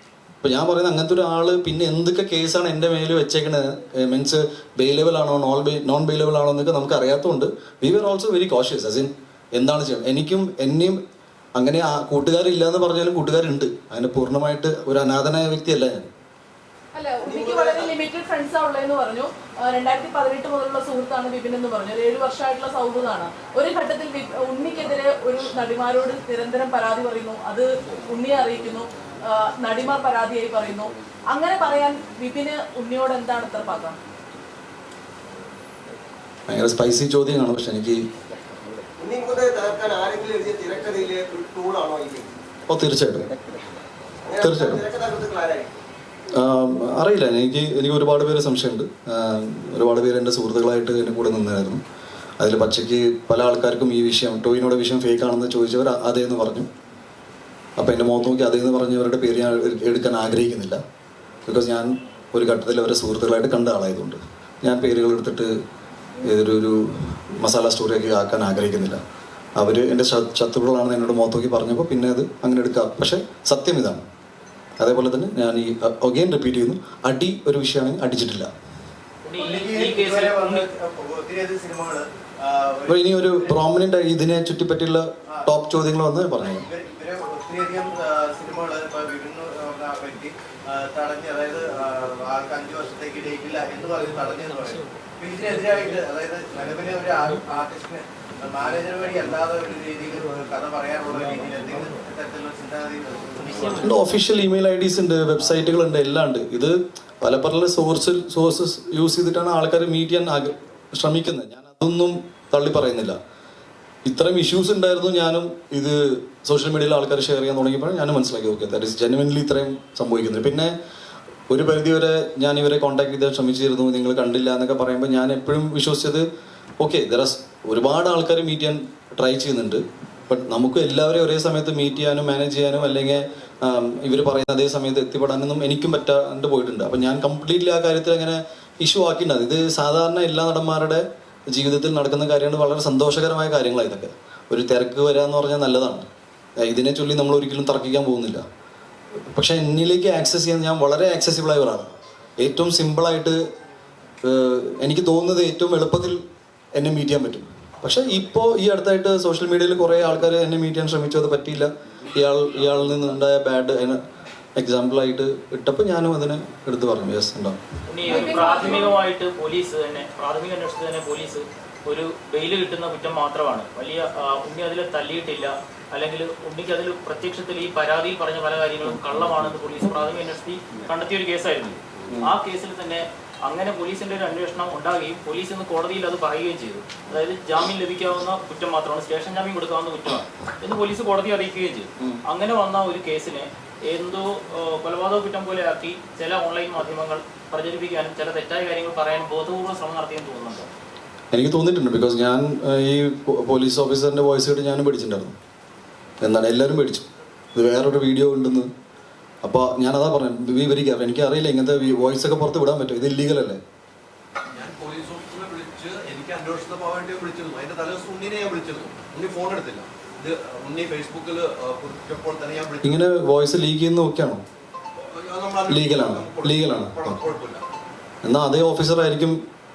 അപ്പോൾ ഞാൻ പറയുന്നത് അങ്ങനത്തെ ഒരാൾ പിന്നെ എന്തൊക്കെ കേസാണ് എൻ്റെ മേൽ വെച്ചേക്കണത്, മീൻസ് ബെയിലബിൾ ആണോ നോൺ ബെയിലബിൾ ആണോ എന്നൊക്കെ നമുക്ക് അറിയാത്തതുകൊണ്ട് we were also very cautious. As in എന്താണ് ചെയ്യുന്നത്. എന്നെയും അങ്ങനെ കൂട്ടുകാരില്ല എന്ന് പറഞ്ഞാലും കൂട്ടുകാരുണ്ട്. അങ്ങനെ പൂർണ്ണമായിട്ട് ഒരു അനാഥനായ വ്യക്തിയല്ല ഞാൻ. അല്ല, ഉണ്ണിക്ക് വളരെ ലിമിറ്റഡ് ഫ്രണ്ട്സാ ഉള്ളതെന്ന് പറഞ്ഞു. 2018 മുതലുള്ള സുഹൃത്താണ് വിപിൻ എന്ന് പറഞ്ഞു. 7 വർഷമായിട്ടുള്ള സൗഹൃദമാണ്. ഒരു ഘട്ടത്തിൽ ഉണ്ണിക്കെതിരെ ഒരു നടിമാരോട് നിരന്തരം പരാതി പറയുന്നു, അത് ഉണ്ണിയെ അറിയിക്കുന്നു, നടിമാർ പരാതിയായി പറയുന്നു. അങ്ങനെ പറയാൻ വിപിന് ഉണ്ണിയോട് എന്താണ് ഇത്ര പകം? ഭയങ്കര സ്പൈസി ചോദ്യമാണ്. പക്ഷെ എനിക്ക് തീർച്ചയായിട്ടും അറിയില്ല. എനിക്ക് ഒരുപാട് പേര് സംശയമുണ്ട്. ഒരുപാട് പേര് എൻ്റെ സുഹൃത്തുക്കളായിട്ട് എൻ്റെ കൂടെ നിന്നായിരുന്നു. അതിൽ പച്ചയ്ക്ക് പല ആൾക്കാർക്കും ഈ വിഷയം, ടോവിനോടെ വിഷയം ഫേക്ക് ആണെന്ന് ചോദിച്ചവർ അതേന്ന് പറഞ്ഞു. അപ്പോൾ എൻ്റെ മുഖത്ത് നോക്കി അതേന്ന് പറഞ്ഞവരുടെ പേര് ഞാൻ എടുക്കാൻ ആഗ്രഹിക്കുന്നില്ല. ബിക്കോസ് ഞാൻ ഒരു ഘട്ടത്തിൽ അവരെ സുഹൃത്തുക്കളായിട്ട് കണ്ട ആളായതുകൊണ്ട് ഞാൻ പേരുകൾ എടുത്തിട്ട് ഒരു മസാല സ്റ്റോറിയൊക്കെ ആക്കാൻ ആഗ്രഹിക്കുന്നില്ല. അവർ എൻ്റെ ശത്രുക്കളാണെന്ന് എന്നോട് മുഖത്ത് നോക്കി പറഞ്ഞപ്പോൾ പിന്നെ അത് അങ്ങനെ എടുക്കാം. പക്ഷേ സത്യം ഇതാണ്. അതേപോലെ തന്നെ ഞാൻ ഈ അഗെയിൻ റിപ്പീറ്റ് ചെയ്യുന്നു, അടി ഒരു വിഷയമാണെങ്കിൽ അടിച്ചിട്ടില്ല. അപ്പോൾ ഇനി ഒരു പ്രോമിനൻ്റ് ഇതിനെ ചുറ്റിപ്പറ്റിയുള്ള ടോപ്പ് ചോദ്യങ്ങൾ വന്ന് പറഞ്ഞു. ഒത്തിരിയധികം സിനിമകൾ തടഞ്ഞ്, അതായത് 5 വർഷത്തേക്ക് ഡേറ്റില്ല എന്ന് പറഞ്ഞ് തടഞ്ഞെന്ന് പറയും. ഇതിനെതിരായിട്ട്, അതായത് നിലവിലെ ഒരു ആർട്ടിസ്റ്റിന് മാനേജർ വഴി അല്ലാതെ ഒരു രീതിയിൽ കഥ പറയാനുള്ള രീതിയിൽ എന്തെങ്കിലും തരത്തിലുള്ള ചിന്താഗതി? ഒഫീഷ്യൽ ഇമെയിൽ IDs ഉണ്ട്, വെബ്സൈറ്റുകളുണ്ട്, എല്ലാം ഉണ്ട്. ഇത് പല സോഴ്സസ് യൂസ് ചെയ്തിട്ടാണ് ആൾക്കാർ മീറ്റ് ചെയ്യാൻ ശ്രമിക്കുന്നത്. ഞാൻ അതൊന്നും തള്ളി പറയുന്നില്ല. ഇത്രയും ഇഷ്യൂസ് ഉണ്ടായിരുന്നു. ഞാനും ഇത് സോഷ്യൽ മീഡിയയിൽ ആൾക്കാർ ഷെയർ ചെയ്യാൻ തുടങ്ങിയപ്പോൾ ഞാൻ മനസ്സിലാക്കി, ഓക്കെ, ദാറ്റ് ഈസ് ജെനുവിൻലി ഇത്രയും സംഭവിക്കുന്നത്. പിന്നെ ഒരു പരിധിവരെ ഞാൻ ഇവരെ കോൺടാക്ട് ചെയ്താൽ ശ്രമിച്ചിരുന്നു, നിങ്ങൾ കണ്ടില്ല എന്നൊക്കെ പറയുമ്പോൾ ഞാൻ എപ്പോഴും വിശ്വസിച്ചത്, ഓക്കെ, ഒരുപാട് ആൾക്കാർ മീറ്റ് ചെയ്യാൻ ട്രൈ ചെയ്യുന്നുണ്ട്. ബട്ട് നമുക്ക് എല്ലാവരെയും ഒരേ സമയത്ത് മീറ്റ് ചെയ്യാനും മാനേജ് ചെയ്യാനും അല്ലെങ്കിൽ ഇവർ പറയുന്ന അതേ സമയത്ത് എത്തിപ്പെടാനൊന്നും എനിക്കും പറ്റാണ്ട് പോയിട്ടുണ്ട്. അപ്പം ഞാൻ കംപ്ലീറ്റ്ലി ആ കാര്യത്തിൽ അങ്ങനെ ഇഷ്യൂ ആക്കിയിട്ടുണ്ട്. ഇത് സാധാരണ എല്ലാ നടന്മാരുടെ ജീവിതത്തിൽ നടക്കുന്ന കാര്യമാണ്. വളരെ സന്തോഷകരമായ കാര്യങ്ങളാണ് ഇതൊക്കെ. ഒരു തിരക്ക് വരിക എന്ന് പറഞ്ഞാൽ നല്ലതാണ്. ഇതിനെ ചൊല്ലി നമ്മൾ ഒരിക്കലും തർക്കിക്കാൻ പോകുന്നില്ല. പക്ഷേ എന്നിലേക്ക് ആക്സസ് ചെയ്യാൻ ഞാൻ വളരെ ആക്സസിബിളായ ഒരാളാണ്. ഏറ്റവും സിമ്പിളായിട്ട് എനിക്ക് തോന്നുന്നത് ഏറ്റവും എളുപ്പത്തിൽ എന്നെ മീറ്റ് ചെയ്യാൻ പറ്റും. പക്ഷേ ഇപ്പോൾ ഈ അടുത്തായിട്ട് സോഷ്യൽ മീഡിയയിൽ കുറേ ആൾക്കാർ എന്നെ മീറ്റ് ചെയ്യാൻ ശ്രമിച്ചു, അത് പറ്റിയില്ല, ഇയാളിൽ നിന്നുണ്ടായ ബാഡ് എക്സാമ്പിളായിട്ട് ഇട്ടപ്പോൾ ഞാനും അതിനെ എടുത്ത് പറഞ്ഞു. യെസ് ഉണ്ടാവും. പ്രാഥമികമായിട്ട് പോലീസ് തന്നെ പ്രാഥമിക അന്വേഷണത്തിൽ തന്നെ പോലീസ് ഒരു ബെയില് കിട്ടുന്ന കുറ്റം മാത്രമാണ്. വലിയ ഉണ്ണി അതിൽ തല്ലിയിട്ടില്ല, അല്ലെങ്കിൽ ഉണ്ണിക്ക് അതിൽ പ്രത്യക്ഷത്തിൽ ഈ പരാതിയിൽ പറഞ്ഞ പല കാര്യങ്ങളും കള്ളമാണെന്ന് പോലീസ് പ്രാഥമിക അന്വേഷണത്തിൽ കണ്ടെത്തിയ ഒരു കേസായിരുന്നു. ആ കേസിൽ തന്നെ അങ്ങനെ പോലീസിന്റെ ഒരു അന്വേഷണം ഉണ്ടാകുകയും പോലീസ് ഇന്ന് കോടതിയിൽ അത് പറയുകയും ചെയ്തു. അതായത് ജാമ്യം ലഭിക്കാവുന്ന കുറ്റം മാത്രമാണ്, സ്റ്റേഷൻ ജാമ്യം കൊടുക്കാവുന്ന കുറ്റമാണ് എന്ന് പോലീസ് കോടതി അറിയിക്കുകയും ചെയ്തു. അങ്ങനെ വന്ന ഒരു കേസിനെ എന്തോ കൊലപാതക കുറ്റം പോലെ ആക്കി ചില ഓൺലൈൻ മാധ്യമങ്ങൾ പ്രചരിപ്പിക്കാനും ചില തെറ്റായ കാര്യങ്ങൾ പറയാനും ബോധപൂർവ്വം ശ്രമം നടത്തിയെന്ന് തോന്നുന്നുണ്ടോ? എനിക്ക് തോന്നിയിട്ടുണ്ട്. ബിക്കോസ് ഞാൻ ഈ പോലീസ് ഓഫീസറിൻ്റെ വോയിസ് കേട്ട് ഞാനും പേടിച്ചിട്ടുണ്ടായിരുന്നു. എന്താണ് എല്ലാവരും പേടിച്ചു, ഇത് വേറൊരു വീഡിയോ ഉണ്ടെന്ന്. അപ്പോൾ ഞാനതാ പറഞ്ഞു, വിവരിക്കാം, എനിക്കറിയില്ല ഇങ്ങനത്തെ വോയിസ് ഒക്കെ പുറത്ത് വിടാൻ പറ്റും, ഇത് ഇല്ലീഗൽ അല്ലേ. ഞാൻ പോലീസ് ഓഫീസറെ വിളിച്ച് എനിക്ക് അന്വേഷണ പോവേണ്ടി വിളിച്ചിരുന്നു. അതിന്റെ തലേദിവസം ഉണ്ണിനെ ഞാൻ വിളിച്ചിരുന്നു. ഉണ്ണി ഫോൺ എടുത്തില്ല. ഇത് ഉണ്ണി ഫേസ്ബുക്കിൽ കുറിച്ചപ്പോൾ തന്നെ ഞാൻ വിളിച്ചു. ഇങ്ങനെ വോയിസ് ലീക്ക് ചെയ്യുന്ന നോക്കിയാണോ? ലീഗലാണ്. കുഴപ്പമില്ല. എന്നാൽ അതേ ഓഫീസറായിരിക്കും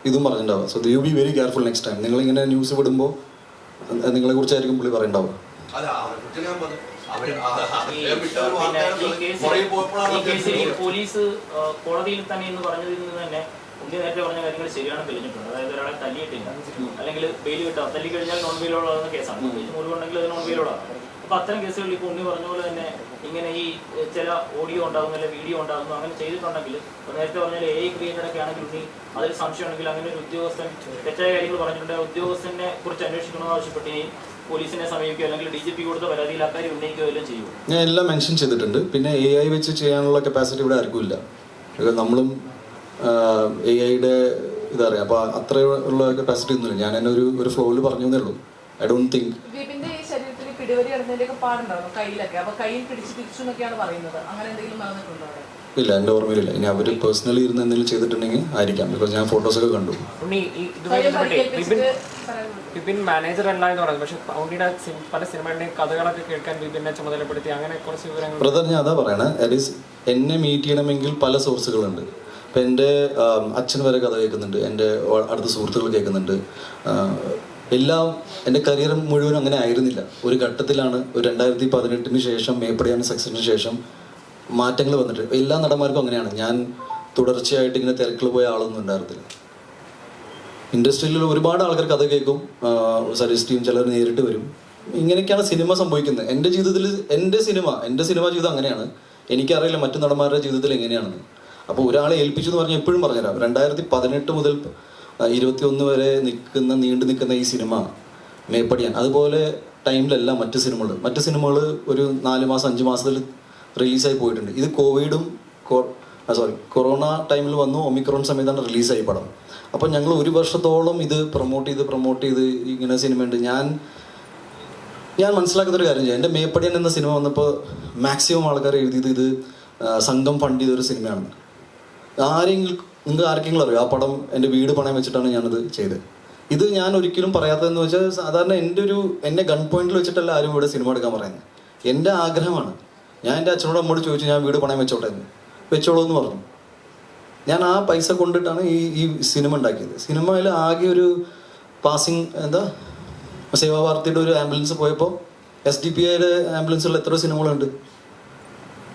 ഇതും പറഞ്ഞിട്ടുണ്ടാവുക. So you be very careful next time. നിങ്ങളിങ്ങനെ ന്യൂസ് വിടുമ്പോൾ നിങ്ങളെ കുറിച്ചായിരിക്കും പുള്ളി പറയണ്ടാവുക. പോലീസ് കോടതിയിൽ തന്നെ എന്ന് പറഞ്ഞതിൽ നിന്ന് തന്നെ ഉണ്ണി നേരത്തെ പറഞ്ഞ കാര്യങ്ങൾ ശരിയാണ് തെളിഞ്ഞിട്ടുണ്ട്. അതായത് ഒരാളെ തല്ലിയിട്ടില്ല, അല്ലെങ്കിൽ ബെയിൽ കിട്ടാം, തല്ലി കഴിഞ്ഞാൽ നോൺ ബെയിലോളാകുന്ന കേസാണ്. മുറിവുണ്ടെങ്കിൽ അത് നോൺ ബെയിലോളാണ്. അപ്പൊ അത്തരം കേസുകളിൽ ഇപ്പോൾ ഉണ്ണി പറഞ്ഞ പോലെ തന്നെ ഇങ്ങനെ ഈ ചില ഓഡിയോ ഉണ്ടാകുന്നു, അല്ലെങ്കിൽ വീഡിയോ ഉണ്ടാകുന്നു, അങ്ങനെ ചെയ്തിട്ടുണ്ടെങ്കിൽ നേരത്തെ പറഞ്ഞാൽ AI ക്രിയേറ്റഡ് ഒക്കെ ആണെങ്കിൽ ഉണ്ണി അതിൽ സംശയം ഉണ്ടെങ്കിൽ അങ്ങനെ ഒരു ഉദ്യോഗസ്ഥൻ തെറ്റായ കാര്യങ്ങൾ പറഞ്ഞിട്ടുണ്ട്, ഉദ്യോഗസ്ഥനെ കുറിച്ച് അന്വേഷിക്കണമെന്ന് ആവശ്യപ്പെട്ട് പോലീസിനെ സമീപിക്കുകയോ അല്ലെങ്കിൽ DGP കൊടുത്ത പരാതിയിൽ അക്കാര്യം ഉന്നയിക്കുകയോ എല്ലാം ചെയ്യുമോ? ഞാൻ എല്ലാം മെൻഷൻ ചെയ്തിട്ടുണ്ട്. പിന്നെ AI വെച്ച് ചെയ്യാനുള്ള കപ്പാസിറ്റി ഇവിടെ ആർക്കും ഇല്ല. നമ്മളും AI-യുടെ ഇതറിയാം, അപ്പോൾ അത്ര ഉള്ള കപ്പാസിറ്റി ഒന്നുമില്ല. ഞാൻ എന്നെ ഒരു ഫ്ലോയിൽ പറഞ്ഞു എന്നേ ഉള്ളൂ. ഐ ഡോണ്ട് തിങ്ക് വിപിന്റെ ഈ ശരീരത്തിൽ പിടിവലി നടന്നതിന്റെയൊക്കെ പാടുണ്ടായിരുന്നു കയ്യിലൊക്കെ. അപ്പൊ കയ്യിൽ പിടിച്ച് തിരിച്ചു എന്നൊക്കെയാണ് പറയുന്നത്. അങ്ങനെ എന്തെങ്കിലും നടന്നിട്ടുണ്ടോ അവിടെ? ഇല്ല, എൻ്റെ ഓർമ്മയിലില്ല. ഇനി അവർ പേഴ്സണലി ഇരുന്ന് എന്തെങ്കിലും ചെയ്തിട്ടുണ്ടെങ്കിൽ ആയിരിക്കാം. ബിക്കോസ് ഞാൻ ഫോട്ടോസൊക്കെ കണ്ടു. വിപിൻ മാനേജർ അല്ല എന്ന് പറയുന്നത്, പക്ഷെ ഉണ്ണിയുടെ പല സിനിമകളുടെയും കഥകളൊക്കെ കേൾക്കാൻ വിപിനെ ചുമതലപ്പെടുത്തി, അങ്ങനെ കുറച്ച് വിവരങ്ങൾ. ബ്രദർ, ഞാൻ അതാ പറയണേ, എന്നെ മീറ്റ് ചെയ്യണമെങ്കിൽ പല സോഴ്സുകളുണ്ട്. ഇപ്പം എൻ്റെ അച്ഛൻ വരെ കഥ കേൾക്കുന്നുണ്ട്, എൻ്റെ അടുത്ത സുഹൃത്തുക്കൾ കേൾക്കുന്നുണ്ട്. എല്ലാം എൻ്റെ കരിയർ മുഴുവൻ അങ്ങനെ ആയിരുന്നില്ല. ഒരു ഘട്ടത്തിലാണ്, ഒരു 2018 ശേഷം, മേപ്പടിയാൻ സക്സസിന് ശേഷം മാറ്റങ്ങൾ വന്നിട്ട്. എല്ലാ നടന്മാർക്കും അങ്ങനെയാണ്. ഞാൻ തുടർച്ചയായിട്ട് ഇങ്ങനെ തിരക്കിൽ പോയ ആളൊന്നും ഉണ്ടായിരുന്നില്ല. ഇൻഡസ്ട്രിയിൽ ഒരുപാട് ആൾക്കാർ കഥ കേൾക്കും, സജസ്റ്റ് ചെയ്യും, ചിലർ നേരിട്ട് വരും. ഇങ്ങനെയൊക്കെയാണ് സിനിമ സംഭവിക്കുന്നത്. എൻ്റെ ജീവിതത്തിൽ എൻ്റെ സിനിമ ജീവിതം അങ്ങനെയാണ്. എനിക്കറിയില്ല മറ്റു നടന്മാരുടെ ജീവിതത്തിൽ എങ്ങനെയാണെന്ന്. അപ്പോൾ ഒരാളെ ഏൽപ്പിച്ചു എന്ന് പറഞ്ഞാൽ എപ്പോഴും പറഞ്ഞുതരാം. 2018 മുതൽ 21 വരെ നീണ്ടു നിൽക്കുന്ന ഈ സിനിമ മേപ്പടിയാൻ, അതുപോലെ ടൈമിലല്ല മറ്റ് സിനിമകൾ ഒരു 4 മാസം 5 മാസത്തിൽ റിലീസായി പോയിട്ടുണ്ട്. ഇത് കൊറോണ ടൈമിൽ വന്നു, ഒമിക്രോൺ സമയത്താണ് റിലീസായി പടം. അപ്പം ഞങ്ങൾ 1 വർഷത്തോളം ഇത് പ്രൊമോട്ട് ചെയ്ത് ഇങ്ങനെ സിനിമയുണ്ട്. ഞാൻ മനസ്സിലാക്കുന്നൊരു കാര്യം ചെയ്യാം. എൻ്റെ മേപ്പടിയൻ എന്ന സിനിമ വന്നപ്പോൾ മാക്സിമം ആൾക്കാർ എഴുതിയത് ഇത് സംഘം ഫണ്ട് ചെയ്തൊരു സിനിമയാണെന്ന്. നിങ്ങൾക്ക് ആർക്കെങ്കിലും അറിയോ? ആ പടം എൻ്റെ വീട് പണയം വെച്ചിട്ടാണ് ഞാനത് ചെയ്തത്. ഇത് ഞാൻ ഒരിക്കലും പറയാത്തതെന്ന് വെച്ചാൽ, സാധാരണ എന്നെ ഗൺ പോയിന്റിൽ വെച്ചിട്ടല്ല ആരും ഇവിടെ സിനിമ എടുക്കാൻ പറയുന്നത്. എൻ്റെ ആഗ്രഹമാണ്. ഞാൻ എൻ്റെ അച്ഛനോട് അമ്മോട് ചോദിച്ചു, ഞാൻ വീട് പണയം വെച്ചോളൂ എന്ന് പറഞ്ഞു. ഞാൻ ആ പൈസ കൊണ്ടിട്ടാണ് ഈ സിനിമ ഉണ്ടാക്കിയത്. സിനിമയിൽ ആകെ ഒരു പാസിങ് സേവാഭാരതിയുടെ ഒരു ആംബുലൻസ് പോയപ്പോൾ SDPIയുടെ ആംബുലൻസുള്ള എത്രയോ സിനിമകളുണ്ട്.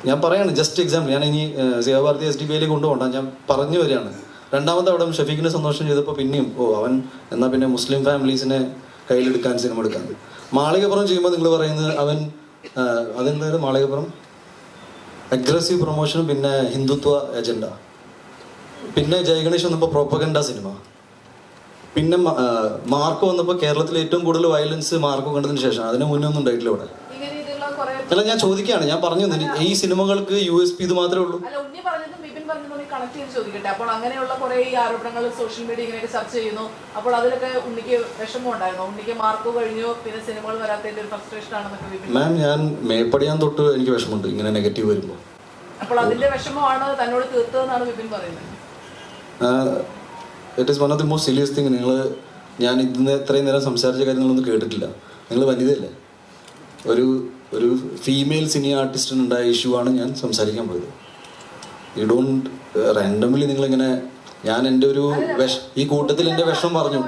ഞാൻ പറയാണ്, ജസ്റ്റ് എക്സാമ്പിൾ. ഞാൻ ഇനി സേവാഭാരതി SDPIയിലേക്ക് കൊണ്ടുപോകണ്ട, ഞാൻ പറഞ്ഞു വരികയാണ്. 2ാമത്തെ അവിടെ ഷഫീഖിനെ സന്തോഷം ചെയ്തപ്പോൾ പിന്നെയും അവൻ എന്നാൽ പിന്നെ മുസ്ലിം ഫാമിലീസിനെ കയ്യിലെടുക്കാൻ സിനിമ എടുക്കാൻ. മാളികപ്പുറം ചെയ്യുമ്പോൾ നിങ്ങൾ പറയുന്നത് അതെന്തായാലും മാളികപ്പുറം അഗ്രസീവ് പ്രൊമോഷനും പിന്നെ ഹിന്ദുത്വ അജണ്ട. പിന്നെ ജയഗണേഷ് വന്നപ്പോൾ പ്രോപ്പഗൻഡ സിനിമ. പിന്നെ മാർക്ക് വന്നപ്പോൾ കേരളത്തിൽ ഏറ്റവും കൂടുതൽ വയലൻസ് മാർക്ക് കണ്ടതിന് ശേഷം. അതിന് മുന്നേ ഒന്നും ഉണ്ടായിട്ടില്ല ഇവിടെ. അല്ല, ഞാൻ ചോദിക്കുകയാണ്, ഞാൻ പറഞ്ഞു ഈ സിനിമകൾക്ക് USP ഇത് മാത്രമേ ഉള്ളൂ. കണക്ട് ചെയ്ത് ചോദിക്കട്ടെ. അപ്പോൾ അങ്ങനെയുള്ള കുറെ ഈ ആരോപണങ്ങൾ സോഷ്യൽ മീഡിയ ഇങ്ങനെയൊക്കെ ചർച്ച ചെയ്യുന്നു. അപ്പോൾ അതിലൊക്കെ ഉണ്ണിക്ക് വിഷമം ഉണ്ടായിരുന്നു? ഉണ്ണിക്ക് മാർക്ക് കഴിഞ്ഞു, പിന്നെ സിനിമകൾ വരാത്തതിന്റെ ഒരു ഫ്രസ്ട്രേഷൻ ആണെന്നൊക്കെ. മാം, ഞാൻ മേപ്പടിയാൻ തൊട്ട് എനിക്ക് വിഷമമുണ്ട് ഇങ്ങനെ നെഗറ്റീവ് വരുമ്പോൾ. അപ്പോൾ അതിന്റെ വിഷമമാണ് തന്നോട് തീർത്തതെന്നാണ് വിപിൻ പറയുന്നത്. It is one of the most serious thing. ഞാൻ ഇന്ന് ഇത്രയും നേരം സംസാരിച്ച കാര്യം നിങ്ങളൊന്നും കേട്ടിട്ടില്ല. നിങ്ങൾ വനിതയല്ലേ? ഒരു ഫീമെയിൽ സിനി ആർട്ടിസ്റ്റിനുണ്ടായ ഇഷ്യൂ ആണ് ഞാൻ സംസാരിക്കാൻ പോയത്. യു ഡോണ്ട് റാൻഡംലി നിങ്ങളിങ്ങനെ, ഞാൻ എൻ്റെ ഒരു ഈ കൂട്ടത്തിൽ എൻ്റെ വിഷമം പറഞ്ഞു.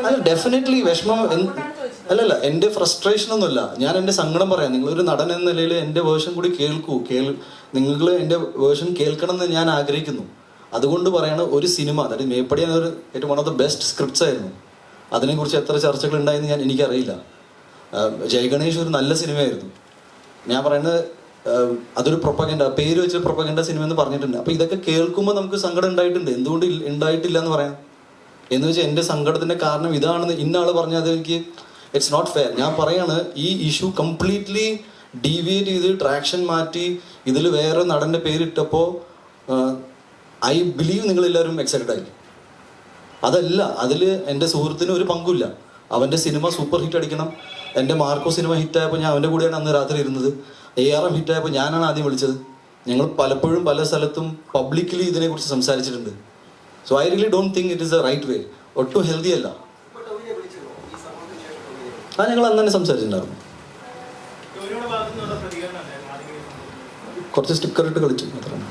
അല്ല, ഡെഫിനറ്റ്ലി വിഷമം അല്ലല്ല, എൻ്റെ ഫ്രസ്ട്രേഷൻ ഒന്നുമില്ല. ഞാൻ എൻ്റെ സങ്കടം പറയാം. നിങ്ങളൊരു നടൻ എന്ന നിലയിൽ എൻ്റെ വേർഷൻ കൂടി കേൾക്കൂ. നിങ്ങൾ എൻ്റെ വേർഷൻ കേൾക്കണം എന്ന് ഞാൻ ആഗ്രഹിക്കുന്നു. അതുകൊണ്ട് പറയണ ഒരു സിനിമ, അതായത് മേപ്പടി എന്നൊരു ഏറ്റവും one of the best scripts ആയിരുന്നു. അതിനെക്കുറിച്ച് എത്ര ചർച്ചകൾ ഉണ്ടായെന്ന് എനിക്കറിയില്ല. ജയഗണേഷ് ഒരു നല്ല സിനിമയായിരുന്നു. ഞാൻ പറയുന്നത് അതൊരു പ്രൊപ്പഗൻഡ, പേര് വെച്ച് പ്രൊപ്പഗൻഡ സിനിമ എന്ന് പറഞ്ഞിട്ടുണ്ട്. അപ്പോൾ ഇതൊക്കെ കേൾക്കുമ്പോൾ നമുക്ക് സങ്കടം ഉണ്ടായിട്ടുണ്ട്. എന്തുകൊണ്ട് ഉണ്ടായിട്ടില്ല എന്ന് പറയാം? എന്ന് വെച്ചാൽ എൻ്റെ സങ്കടത്തിൻ്റെ കാരണം ഇതാണെന്ന് ഇന്നാൾ പറഞ്ഞാൽ അത് എനിക്ക് ഇറ്റ്സ് നോട്ട് ഫെയർ. ഞാൻ പറയാണ്, ഈ ഇഷ്യൂ കംപ്ലീറ്റ്ലി ഡീവിയേറ്റ് ചെയ്ത് ട്രാക്ഷൻ മാറ്റി ഇതിൽ വേറെ നടൻ്റെ പേരിട്ടപ്പോൾ ഐ ബിലീവ് നിങ്ങളെല്ലാവരും എക്സൈറ്റഡ് ആയി. അതല്ല, അതിൽ എൻ്റെ സുഹൃത്തിന് ഒരു പങ്കുമില്ല. അവൻ്റെ സിനിമ സൂപ്പർ ഹിറ്റ് അടിക്കണം. എൻ്റെ മാർക്കോ സിനിമ ഹിറ്റായപ്പോൾ ഞാൻ അവൻ്റെ കൂടെയാണ് അന്ന് രാത്രി ഇരുന്നത്. ARM ഹിറ്റായപ്പോൾ ഞാനാണ് ആദ്യം വിളിച്ചത്. ഞങ്ങൾ പലപ്പോഴും പല സ്ഥലത്തും പബ്ലിക്കലി ഇതിനെക്കുറിച്ച് സംസാരിച്ചിട്ടുണ്ട്. So I really don't think it is the right way. ഒട്ടും ഹെൽത്തി അല്ല. ഞങ്ങൾ അന്ന് തന്നെ സംസാരിച്ചിട്ടുണ്ടായിരുന്നു. കുറച്ച് സ്റ്റിക്കർ ഇട്ട് കളിച്ചു മാത്രമാണ്.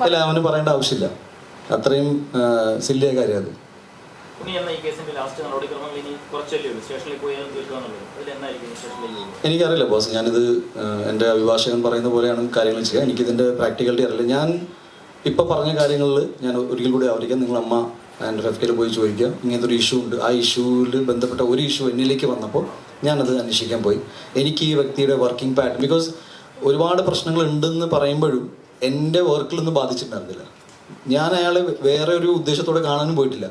അല്ല, അവന് പറയേണ്ട ആവശ്യമില്ല. അത്രയും സില്ലിയ കാര്യം അത്. എനിക്കറിയില്ല ബോസ്, ഞാനിത് എൻ്റെ അഭിഭാഷകൻ പറയുന്ന പോലെയാണ് കാര്യങ്ങൾ ചെയ്യുക. എനിക്കിതിൻ്റെ പ്രാക്ടിക്കാലിറ്റി അറിയില്ല. ഞാൻ ഇപ്പം പറഞ്ഞ കാര്യങ്ങളിൽ ഞാൻ ഒരിക്കൽ കൂടി ആവർത്തിക്കാം. നിങ്ങളമ്മ എൻ്റെ FKയിൽ പോയി ചോദിക്കുക, ഇങ്ങനത്തെ ഒരു ഇഷ്യൂ ഉണ്ട്. ആ ഇഷ്യൂവിൽ ബന്ധപ്പെട്ട ഒരു ഇഷ്യൂ എന്നിലേക്ക് വന്നപ്പോൾ ഞാനത് അന്വേഷിക്കാൻ പോയി. എനിക്ക് ഈ വ്യക്തിയുടെ വർക്കിംഗ് പാറ്റേൺ, ബിക്കോസ് ഒരുപാട് പ്രശ്നങ്ങൾ ഉണ്ടെന്ന് പറയുമ്പോഴും എൻ്റെ വർക്കിലൊന്നും ബാധിച്ചിട്ടുണ്ടായിരുന്നില്ല. ഞാൻ അയാളെ വേറെ ഒരു ഉദ്ദേശത്തോടെ കാണാനും പോയിട്ടില്ല.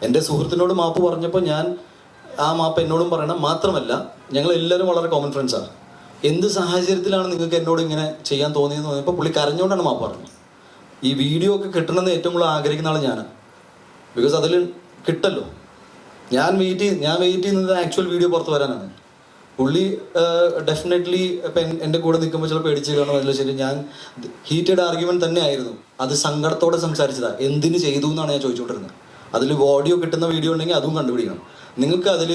എൻ്റെ സുഹൃത്തിനോട് മാപ്പ് പറഞ്ഞപ്പോൾ ഞാൻ ആ മാപ്പ് എന്നോടും പറയണം. മാത്രമല്ല, ഞങ്ങൾ എല്ലാവരും വളരെ കോമൺ ഫ്രണ്ട്സാണ്. എന്ത് സാഹചര്യത്തിലാണ് നിങ്ങൾക്ക് എന്നോട് ഇങ്ങനെ ചെയ്യാൻ തോന്നിയെന്ന് പറഞ്ഞപ്പോൾ പുള്ളി കരഞ്ഞുകൊണ്ടാണ് മാപ്പ് പറഞ്ഞത്. ഈ വീഡിയോ ഒക്കെ കിട്ടണമെന്ന് ഏറ്റവും കൂടുതൽ ആഗ്രഹിക്കുന്ന ആൾ ഞാനാണ്. ബിക്കോസ് അതിൽ കിട്ടല്ലോ. ഞാൻ വെയിറ്റ് ചെയ്യുന്നത് ആക്ച്വൽ വീഡിയോ പുറത്ത് വരാനാണ്. പുള്ളി ഡെഫിനറ്റ്ലി ഇപ്പം എൻ്റെ കൂടെ നിൽക്കുമ്പോൾ ചിലപ്പോൾ പേടിച്ച് കാണും. അതിൽ ശരി, ഞാൻ ഹീറ്റഡ് ആർഗ്യുമെൻറ്റ് തന്നെ ആയിരുന്നു. അത് സങ്കടത്തോടെ സംസാരിച്ചതാണ്. എന്തിന് ചെയ്തു എന്നാണ് ഞാൻ ചോദിച്ചുകൊണ്ടിരുന്നത്. അതിൽ ഓഡിയോ കിട്ടുന്ന വീഡിയോ ഉണ്ടെങ്കിൽ അതും കണ്ടുപിടിക്കണം. നിങ്ങൾക്ക് അതിൽ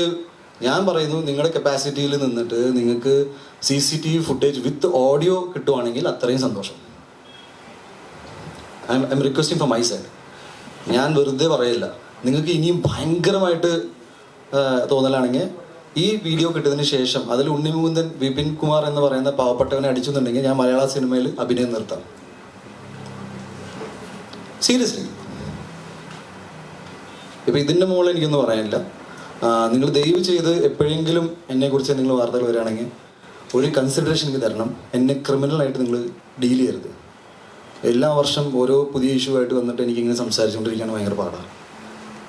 ഞാൻ പറയുന്നു, നിങ്ങളുടെ കപ്പാസിറ്റിയിൽ നിന്നിട്ട് നിങ്ങൾക്ക് CCTV ഫുട്ടേജ് വിത്ത് ഓഡിയോ കിട്ടുവാണെങ്കിൽ അത്രയും സന്തോഷം. I M requesting from my side. ഞാൻ വെറുതെ പറയില്ല. നിങ്ങൾക്ക് ഇനിയും ഭയങ്കരമായിട്ട് തോന്നലാണെങ്കിൽ ഈ വീഡിയോ കിട്ടിയതിന് ശേഷം അതിൽ ഉണ്ണിമുകുന്ദൻ വിപിൻ കുമാർ എന്ന് പറയുന്ന പാവപ്പെട്ടവനെ അടിച്ചെന്നുണ്ടെങ്കിൽ ഞാൻ മലയാള സിനിമയിൽ അഭിനയം നിർത്താം. സീരിയസ്ലി. ഇപ്പം ഇതിൻ്റെ മുകളിൽ എനിക്കൊന്നും പറയാനില്ല. നിങ്ങൾ ദയവ് ചെയ്ത് എപ്പോഴെങ്കിലും എന്നെക്കുറിച്ച് നിങ്ങൾ വാർത്തകൾ വരികയാണെങ്കിൽ ഒരു കൺസിഡറേഷൻ എനിക്ക് തരണം. എന്നെ ക്രിമിനലായിട്ട് നിങ്ങൾ ഡീൽ ചെയ്യരുത്. എല്ലാ വർഷം ഓരോ പുതിയ ഇഷ്യൂ ആയിട്ട് വന്നിട്ട് എനിക്കിങ്ങനെ സംസാരിച്ചുകൊണ്ടിരിക്കുകയാണ് ഭയങ്കര പാടാണ്.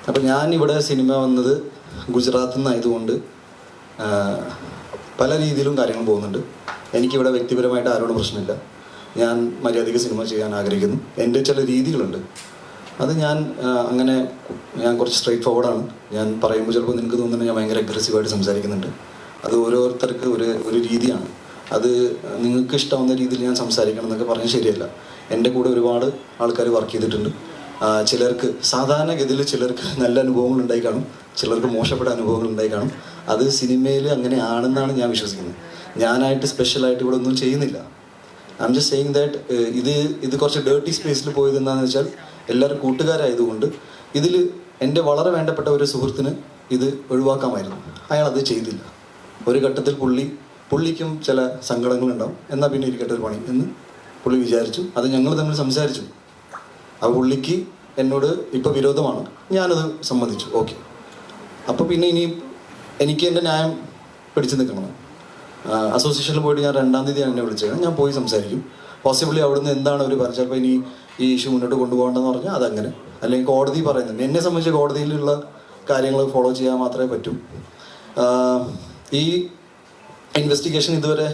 അപ്പം ഞാൻ ഇവിടെ സിനിമ വന്നത് ഗുജറാത്തിൽ നിന്നായതുകൊണ്ട് പല രീതിയിലും കാര്യങ്ങൾ പോകുന്നുണ്ട്. എനിക്കിവിടെ വ്യക്തിപരമായിട്ട് ആരോടും പ്രശ്നമില്ല. ഞാൻ മര്യാദയ്ക്ക് സിനിമ ചെയ്യാൻ ആഗ്രഹിക്കുന്നു. എൻ്റെ ചില രീതികളുണ്ട്. അത് ഞാൻ കുറച്ച് സ്ട്രൈറ്റ് ഫോർവേഡാണ്. ഞാൻ പറയുമ്പോൾ ചിലപ്പോൾ നിങ്ങൾക്ക് തോന്നുന്നത് ഞാൻ ഭയങ്കര അഗ്രസീവായിട്ട് സംസാരിക്കുന്നുണ്ട്. അത് ഓരോരുത്തർക്ക് ഒരു രീതിയാണ്. അത് നിങ്ങൾക്ക് ഇഷ്ടമാവുന്ന രീതിയിൽ ഞാൻ സംസാരിക്കണം എന്നൊക്കെ പറഞ്ഞാൽ ശരിയല്ല. എൻ്റെ കൂടെ ഒരുപാട് ആൾക്കാർ വർക്ക് ചെയ്തിട്ടുണ്ട്. ചിലർക്ക് സാധാരണഗതിയിൽ ചിലർക്ക് നല്ല അനുഭവങ്ങൾ ഉണ്ടായി കാണും, ചിലർക്ക് മോശപ്പെട്ട അനുഭവങ്ങൾ ഉണ്ടായി കാണും. അത് സിനിമയിൽ അങ്ങനെ ആണെന്നാണ് ഞാൻ വിശ്വസിക്കുന്നത്. ഞാനായിട്ട് സ്പെഷ്യലായിട്ട് ഇവിടെ ഒന്നും ചെയ്യുന്നില്ല. I am just saying that ഇത് കുറച്ച് ഡേർട്ടി സ്പേസിൽ പോയത് എന്താണെന്ന് വെച്ചാൽ എല്ലാവരും കൂട്ടുകാരായതുകൊണ്ട് ഇതിൽ എൻ്റെ വളരെ വേണ്ടപ്പെട്ട ഒരു സുഹൃത്തിന് ഇത് ഒഴിവാക്കാമായിരുന്നു. അയാൾ അത് ചെയ്തില്ല. ഒരു ഘട്ടത്തിൽ പുള്ളിക്കും ചില സങ്കടങ്ങളുണ്ടാവും. എന്നാൽ പിന്നെ ഇരിക്കട്ടെ ഒരു പണി എന്ന് പുള്ളി വിചാരിച്ചു. അത് ഞങ്ങൾ തമ്മിൽ സംസാരിച്ചു. ആ പുള്ളിക്ക് എന്നോട് ഇപ്പോൾ വിരോധമാണ്. ഞാനത് സമ്മതിച്ചു. ഓക്കെ. അപ്പോൾ പിന്നെ ഇനി എനിക്ക് എൻ്റെ ന്യായം പിടിച്ചു നിൽക്കണം. അസോസിയേഷനിൽ പോയിട്ട് ഞാൻ 2-ാം തീയതി എന്നെ വിളിച്ചത്. ഞാൻ പോയി സംസാരിക്കും. പോസിബിളി അവിടുന്ന് എന്താണ് അവർ പറഞ്ഞത്, ചിലപ്പോൾ ഇനി ഈ ഇഷ്യൂ മുന്നോട്ട് കൊണ്ടുപോകേണ്ടെന്ന് പറഞ്ഞാൽ അതങ്ങനെ, അല്ലെങ്കിൽ കോടതി പറയുന്നുണ്ട്. എന്നെ സംബന്ധിച്ച് കോടതിയിലുള്ള കാര്യങ്ങൾ ഫോളോ ചെയ്യാൻ മാത്രമേ പറ്റൂ. ഈ ഇൻവെസ്റ്റിഗേഷൻ ഇതുവരെ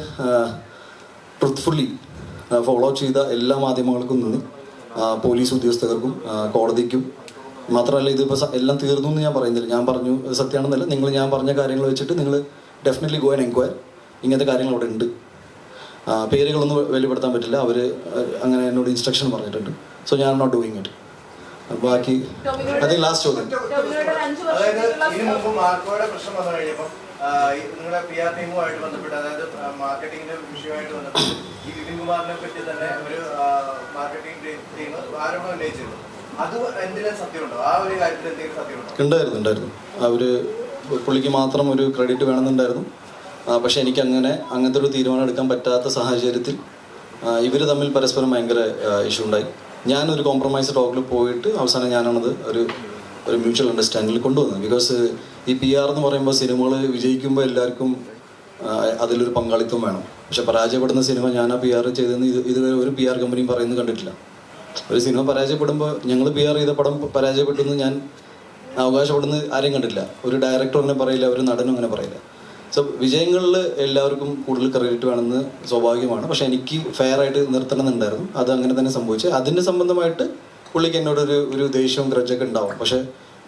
ട്രുത്ത്ഫുള്ളി ഫോളോ ചെയ്ത എല്ലാ മാധ്യമങ്ങൾക്കും നന്ദി. പോലീസ് ഉദ്യോഗസ്ഥർക്കും കോടതിക്കും മാത്രമല്ല. ഇതിപ്പോൾ എല്ലാം തീർന്നു എന്ന് ഞാൻ പറയുന്നില്ല. ഞാൻ പറഞ്ഞു സത്യമാണെന്നല്ല. ഞാൻ പറഞ്ഞ കാര്യങ്ങൾ വെച്ചിട്ട് നിങ്ങൾ ഡെഫിനറ്റ്ലി ഗോ ആൻഡ് എൻക്വയർ. ഇങ്ങനത്തെ കാര്യങ്ങൾ അവിടെ ഉണ്ട്. പേരുകളൊന്നും വെളിപ്പെടുത്താൻ പറ്റില്ല. അവർ അങ്ങനെ എന്നോട് ഇൻസ്ട്രക്ഷൻ പറഞ്ഞിട്ടുണ്ട്. സോ ഞാൻ നോട്ട് ഡൂയിങ് ഇറ്റ്. ബാക്കി ഐ തിങ്ക് ലാസ്റ്റ് ചോദ്യം. ടോവിനോയുടെ ഒരു 5 അതായത് വർഷത്തേക്കുള്ള ഇതിനു മുമ്പ് മാർക്കോയുടെ പ്രശ്നം വന്നു കഴിഞ്ഞപ്പോൾ നിങ്ങളുടെ PR ടീമുമായിട്ട് ബന്ധപ്പെട്ട്, അതായത് മാർക്കറ്റിംഗിന്റെ വിഷയമായിട്ട് ബന്ധപ്പെട്ട് ഈ വിപിൻ കുമാറിനെ പറ്റി തന്നെ ഒരു മാർക്കറ്റിംഗ് ടീം ആരോപണം ഉന്നയിച്ചിരുന്നു. അത് എന്തെങ്കിലും സത്യമുണ്ടോ? ആ ഒരു കാര്യത്തിൽ എന്തെങ്കിലും സത്യമുണ്ടോ? ഉണ്ടായിരുന്നു. അവർ പുള്ളിക്ക് മാത്രം ഒരു ക്രെഡിറ്റ് വേണമെന്നുണ്ടായിരുന്നു. പക്ഷെ എനിക്ക് അങ്ങനത്തെ ഒരു തീരുമാനം എടുക്കാൻ പറ്റാത്ത സാഹചര്യത്തിൽ ഇവർ തമ്മിൽ പരസ്പരം ഭയങ്കര ഇഷ്യൂ ഉണ്ടായി. ഞാനൊരു കോംപ്രമൈസ് ടോക്കിൽ പോയിട്ട് അവസാനം ഞാനാണത് ഒരു മ്യൂച്വൽ അണ്ടർസ്റ്റാൻഡിൽ കൊണ്ടുവന്നത്. ബിക്കോസ് ഈ PR എന്ന് പറയുമ്പോൾ സിനിമകൾ വിജയിക്കുമ്പോൾ എല്ലാവർക്കും അതിലൊരു പങ്കാളിത്തം വേണം. പക്ഷെ പരാജയപ്പെടുന്ന സിനിമ ഞാൻ ആ PR ചെയ്തെന്ന് ഇതുവരെ ഒരു PR കമ്പനിയും പറയുന്നത് കണ്ടിട്ടില്ല. ഒരു സിനിമ പരാജയപ്പെടുമ്പോൾ ഞങ്ങൾ PR ചെയ്ത പടം പരാജയപ്പെട്ടെന്ന് ഞാൻ അവകാശപ്പെടുന്നത് ആരെയും കണ്ടിട്ടില്ല. ഒരു ഡയറക്ടർ അങ്ങനെ പറയില്ല, ഒരു നടനും അങ്ങനെ പറയില്ല. സോ വിജയങ്ങളിൽ എല്ലാവർക്കും കൂടുതൽ ക്രെഡിറ്റ് വേണമെന്ന് സ്വാഭാവികമാണ്. പക്ഷെ എനിക്ക് ഫെയർ ആയിട്ട് നിർത്തണമെന്നുണ്ടായിരുന്നു. അത് അങ്ങനെ തന്നെ സംഭവിച്ചു. അതിൻ്റെ സംബന്ധമായിട്ട് പുള്ളിക്ക് എന്നോടൊരു ദേഷ്യവും ഗ്രജൊക്കെ ഉണ്ടാവും. പക്ഷെ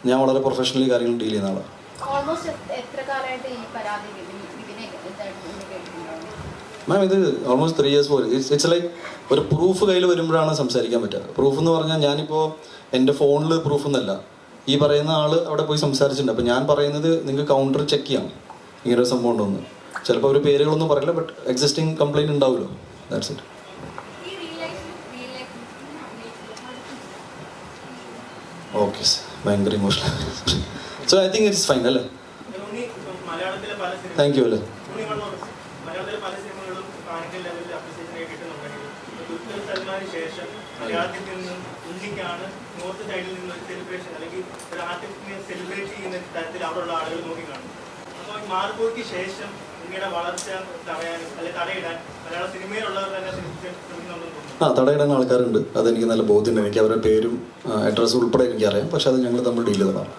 ഞാൻ വളരെ പ്രൊഫഷണലി കാര്യങ്ങൾ ഡീൽ ചെയ്യുന്ന ആളാണ്. മാം ഇത് ഓൾമോസ്റ്റ് 3 years പോലെ. ഇറ്റ്സ് ലൈക്ക് ഒരു പ്രൂഫ് കയ്യിൽ വരുമ്പോഴാണ് സംസാരിക്കാൻ പറ്റുക. പ്രൂഫ് എന്ന് പറഞ്ഞാൽ ഞാനിപ്പോൾ എൻ്റെ ഫോണിൽ പ്രൂഫൊന്നുമല്ല, ഈ പറയുന്ന ആൾ അവിടെ പോയി സംസാരിച്ചിട്ടുണ്ട്. അപ്പോൾ ഞാൻ പറയുന്നത് നിങ്ങൾക്ക് കൗണ്ടർ ചെക്ക് ചെയ്യാം ഇങ്ങനൊരു സംഭവം ഉണ്ടോന്ന്. ചിലപ്പോൾ അവർ പേരുകളൊന്നും പറയില്ല, ബട്ട് എക്സിസ്റ്റിംഗ് കംപ്ലൈൻറ്റ് ഉണ്ടാവുമല്ലോ. That's it. ഓക്കെ, ഭയങ്കര emotional. So I think it's fine അല്ലേ? താങ്ക് യു അല്ലേ? മലയാളത്തിലെ പല സിനിമകളും പാനിക്കൽ ലെവലിൽ അപ്രിസിയേഷൻ കിട്ടുന്നുണ്ടെങ്കിലും ദുൽഖർ സൽമാന് ശേഷം മലയാളത്തിൽ നിന്നും ഇന്ത്യക്കാണ് നോർത്ത് സൈഡിൽ നിന്ന് ഒരു സെലിബ്രേഷൻ അല്ലെങ്കിൽ ഒരു ആർട്ടിസ്റ്റിനെ സെലിബ്രേറ്റ് ചെയ്യുന്ന തരത്തിൽ അവിടെയുള്ള ആളുകൾ നോക്കിക്കാണും. അപ്പോൾ മാർക്കോയ്ക്ക് ശേഷം ഇന്ത്യയുടെ വളർച്ച തടയാനും അല്ലെങ്കിൽ തടയിടാൻ മലയാള സിനിമയിലുള്ളവർ തന്നെ ശ്രമിക്കുന്നുണ്ടെന്ന് തോന്നുന്നു. തടയിടാൻ ആൾക്കാരുണ്ട്, അതെനിക്ക് നല്ല ബോധ്യമുണ്ട്. എനിക്ക് അവരുടെ പേരും അഡ്രസ്സും ഉൾപ്പെടെ എനിക്കറിയാം. പക്ഷെ അത് ഞങ്ങൾ തമ്മിൽ ഡീൽ ചെയ്തതാണ്.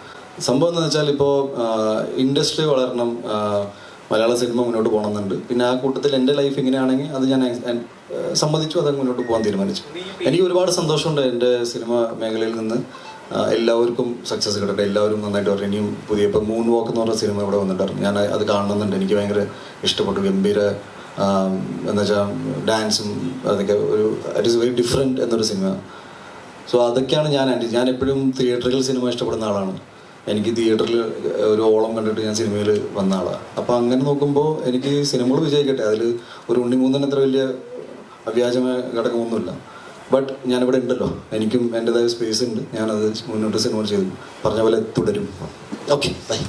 സംഭവം എന്താണെന്ന് വെച്ചാൽ ഇപ്പോൾ ഇൻഡസ്ട്രി വളരണം, മലയാള സിനിമ മുന്നോട്ട് പോകണമെന്നുണ്ട്. പിന്നെ ആ കൂട്ടത്തിൽ എൻ്റെ ലൈഫ് ഇങ്ങനെയാണെങ്കിൽ അത് ഞാൻ സമ്മതിച്ചു, അത് മുന്നോട്ട് പോകാൻ തീരുമാനിച്ചു. എനിക്ക് ഒരുപാട് സന്തോഷമുണ്ട് എൻ്റെ സിനിമ മേഖലയിൽ നിന്ന് എല്ലാവർക്കും സക്സസ് കിട്ടട്ടെ, എല്ലാവരും നന്നായിട്ട് പറയും. ഇനിയും പുതിയ ഇപ്പം മൂൺ വാക്ക് എന്ന് പറഞ്ഞ സിനിമ ഇവിടെ വന്നിട്ടുണ്ടായിരുന്നു. ഞാൻ അത് കാണണമെന്നുണ്ട്. എനിക്ക് ഭയങ്കര ഇഷ്ടപ്പെട്ടു. ഗംഭീര എന്ന് വെച്ചാൽ ഡാൻസും അതൊക്കെ ഇറ്റ് ഈസ് വെരി ഡിഫറെൻറ്റ് എന്നൊരു സിനിമ. സോ അതൊക്കെയാണ് ഞാൻ എപ്പോഴും തിയേറ്ററിൽ സിനിമ ഇഷ്ടപ്പെടുന്ന ആളാണ്. എനിക്ക് തിയേറ്ററിൽ ഒരു ഓളം കണ്ടിട്ട് ഞാൻ സിനിമയിൽ വന്ന ആളാണ്. അപ്പോൾ അങ്ങനെ നോക്കുമ്പോൾ എനിക്ക് സിനിമകൾ വിജയിക്കട്ടെ, അതിൽ ഒരു ഉണ്ണിമൂന്നന് അത്ര വലിയ അവ്യാജമായ ഘടകമൊന്നുമില്ല. ബട്ട് ഞാനിവിടെ ഉണ്ടല്ലോ, എനിക്കും എൻ്റെതായ സ്പേസ് ഉണ്ട്. ഞാനത് മുന്നോട്ട് സിനിമ ചെയ്തു പറഞ്ഞ പോലെ തുടരും. Okay, by.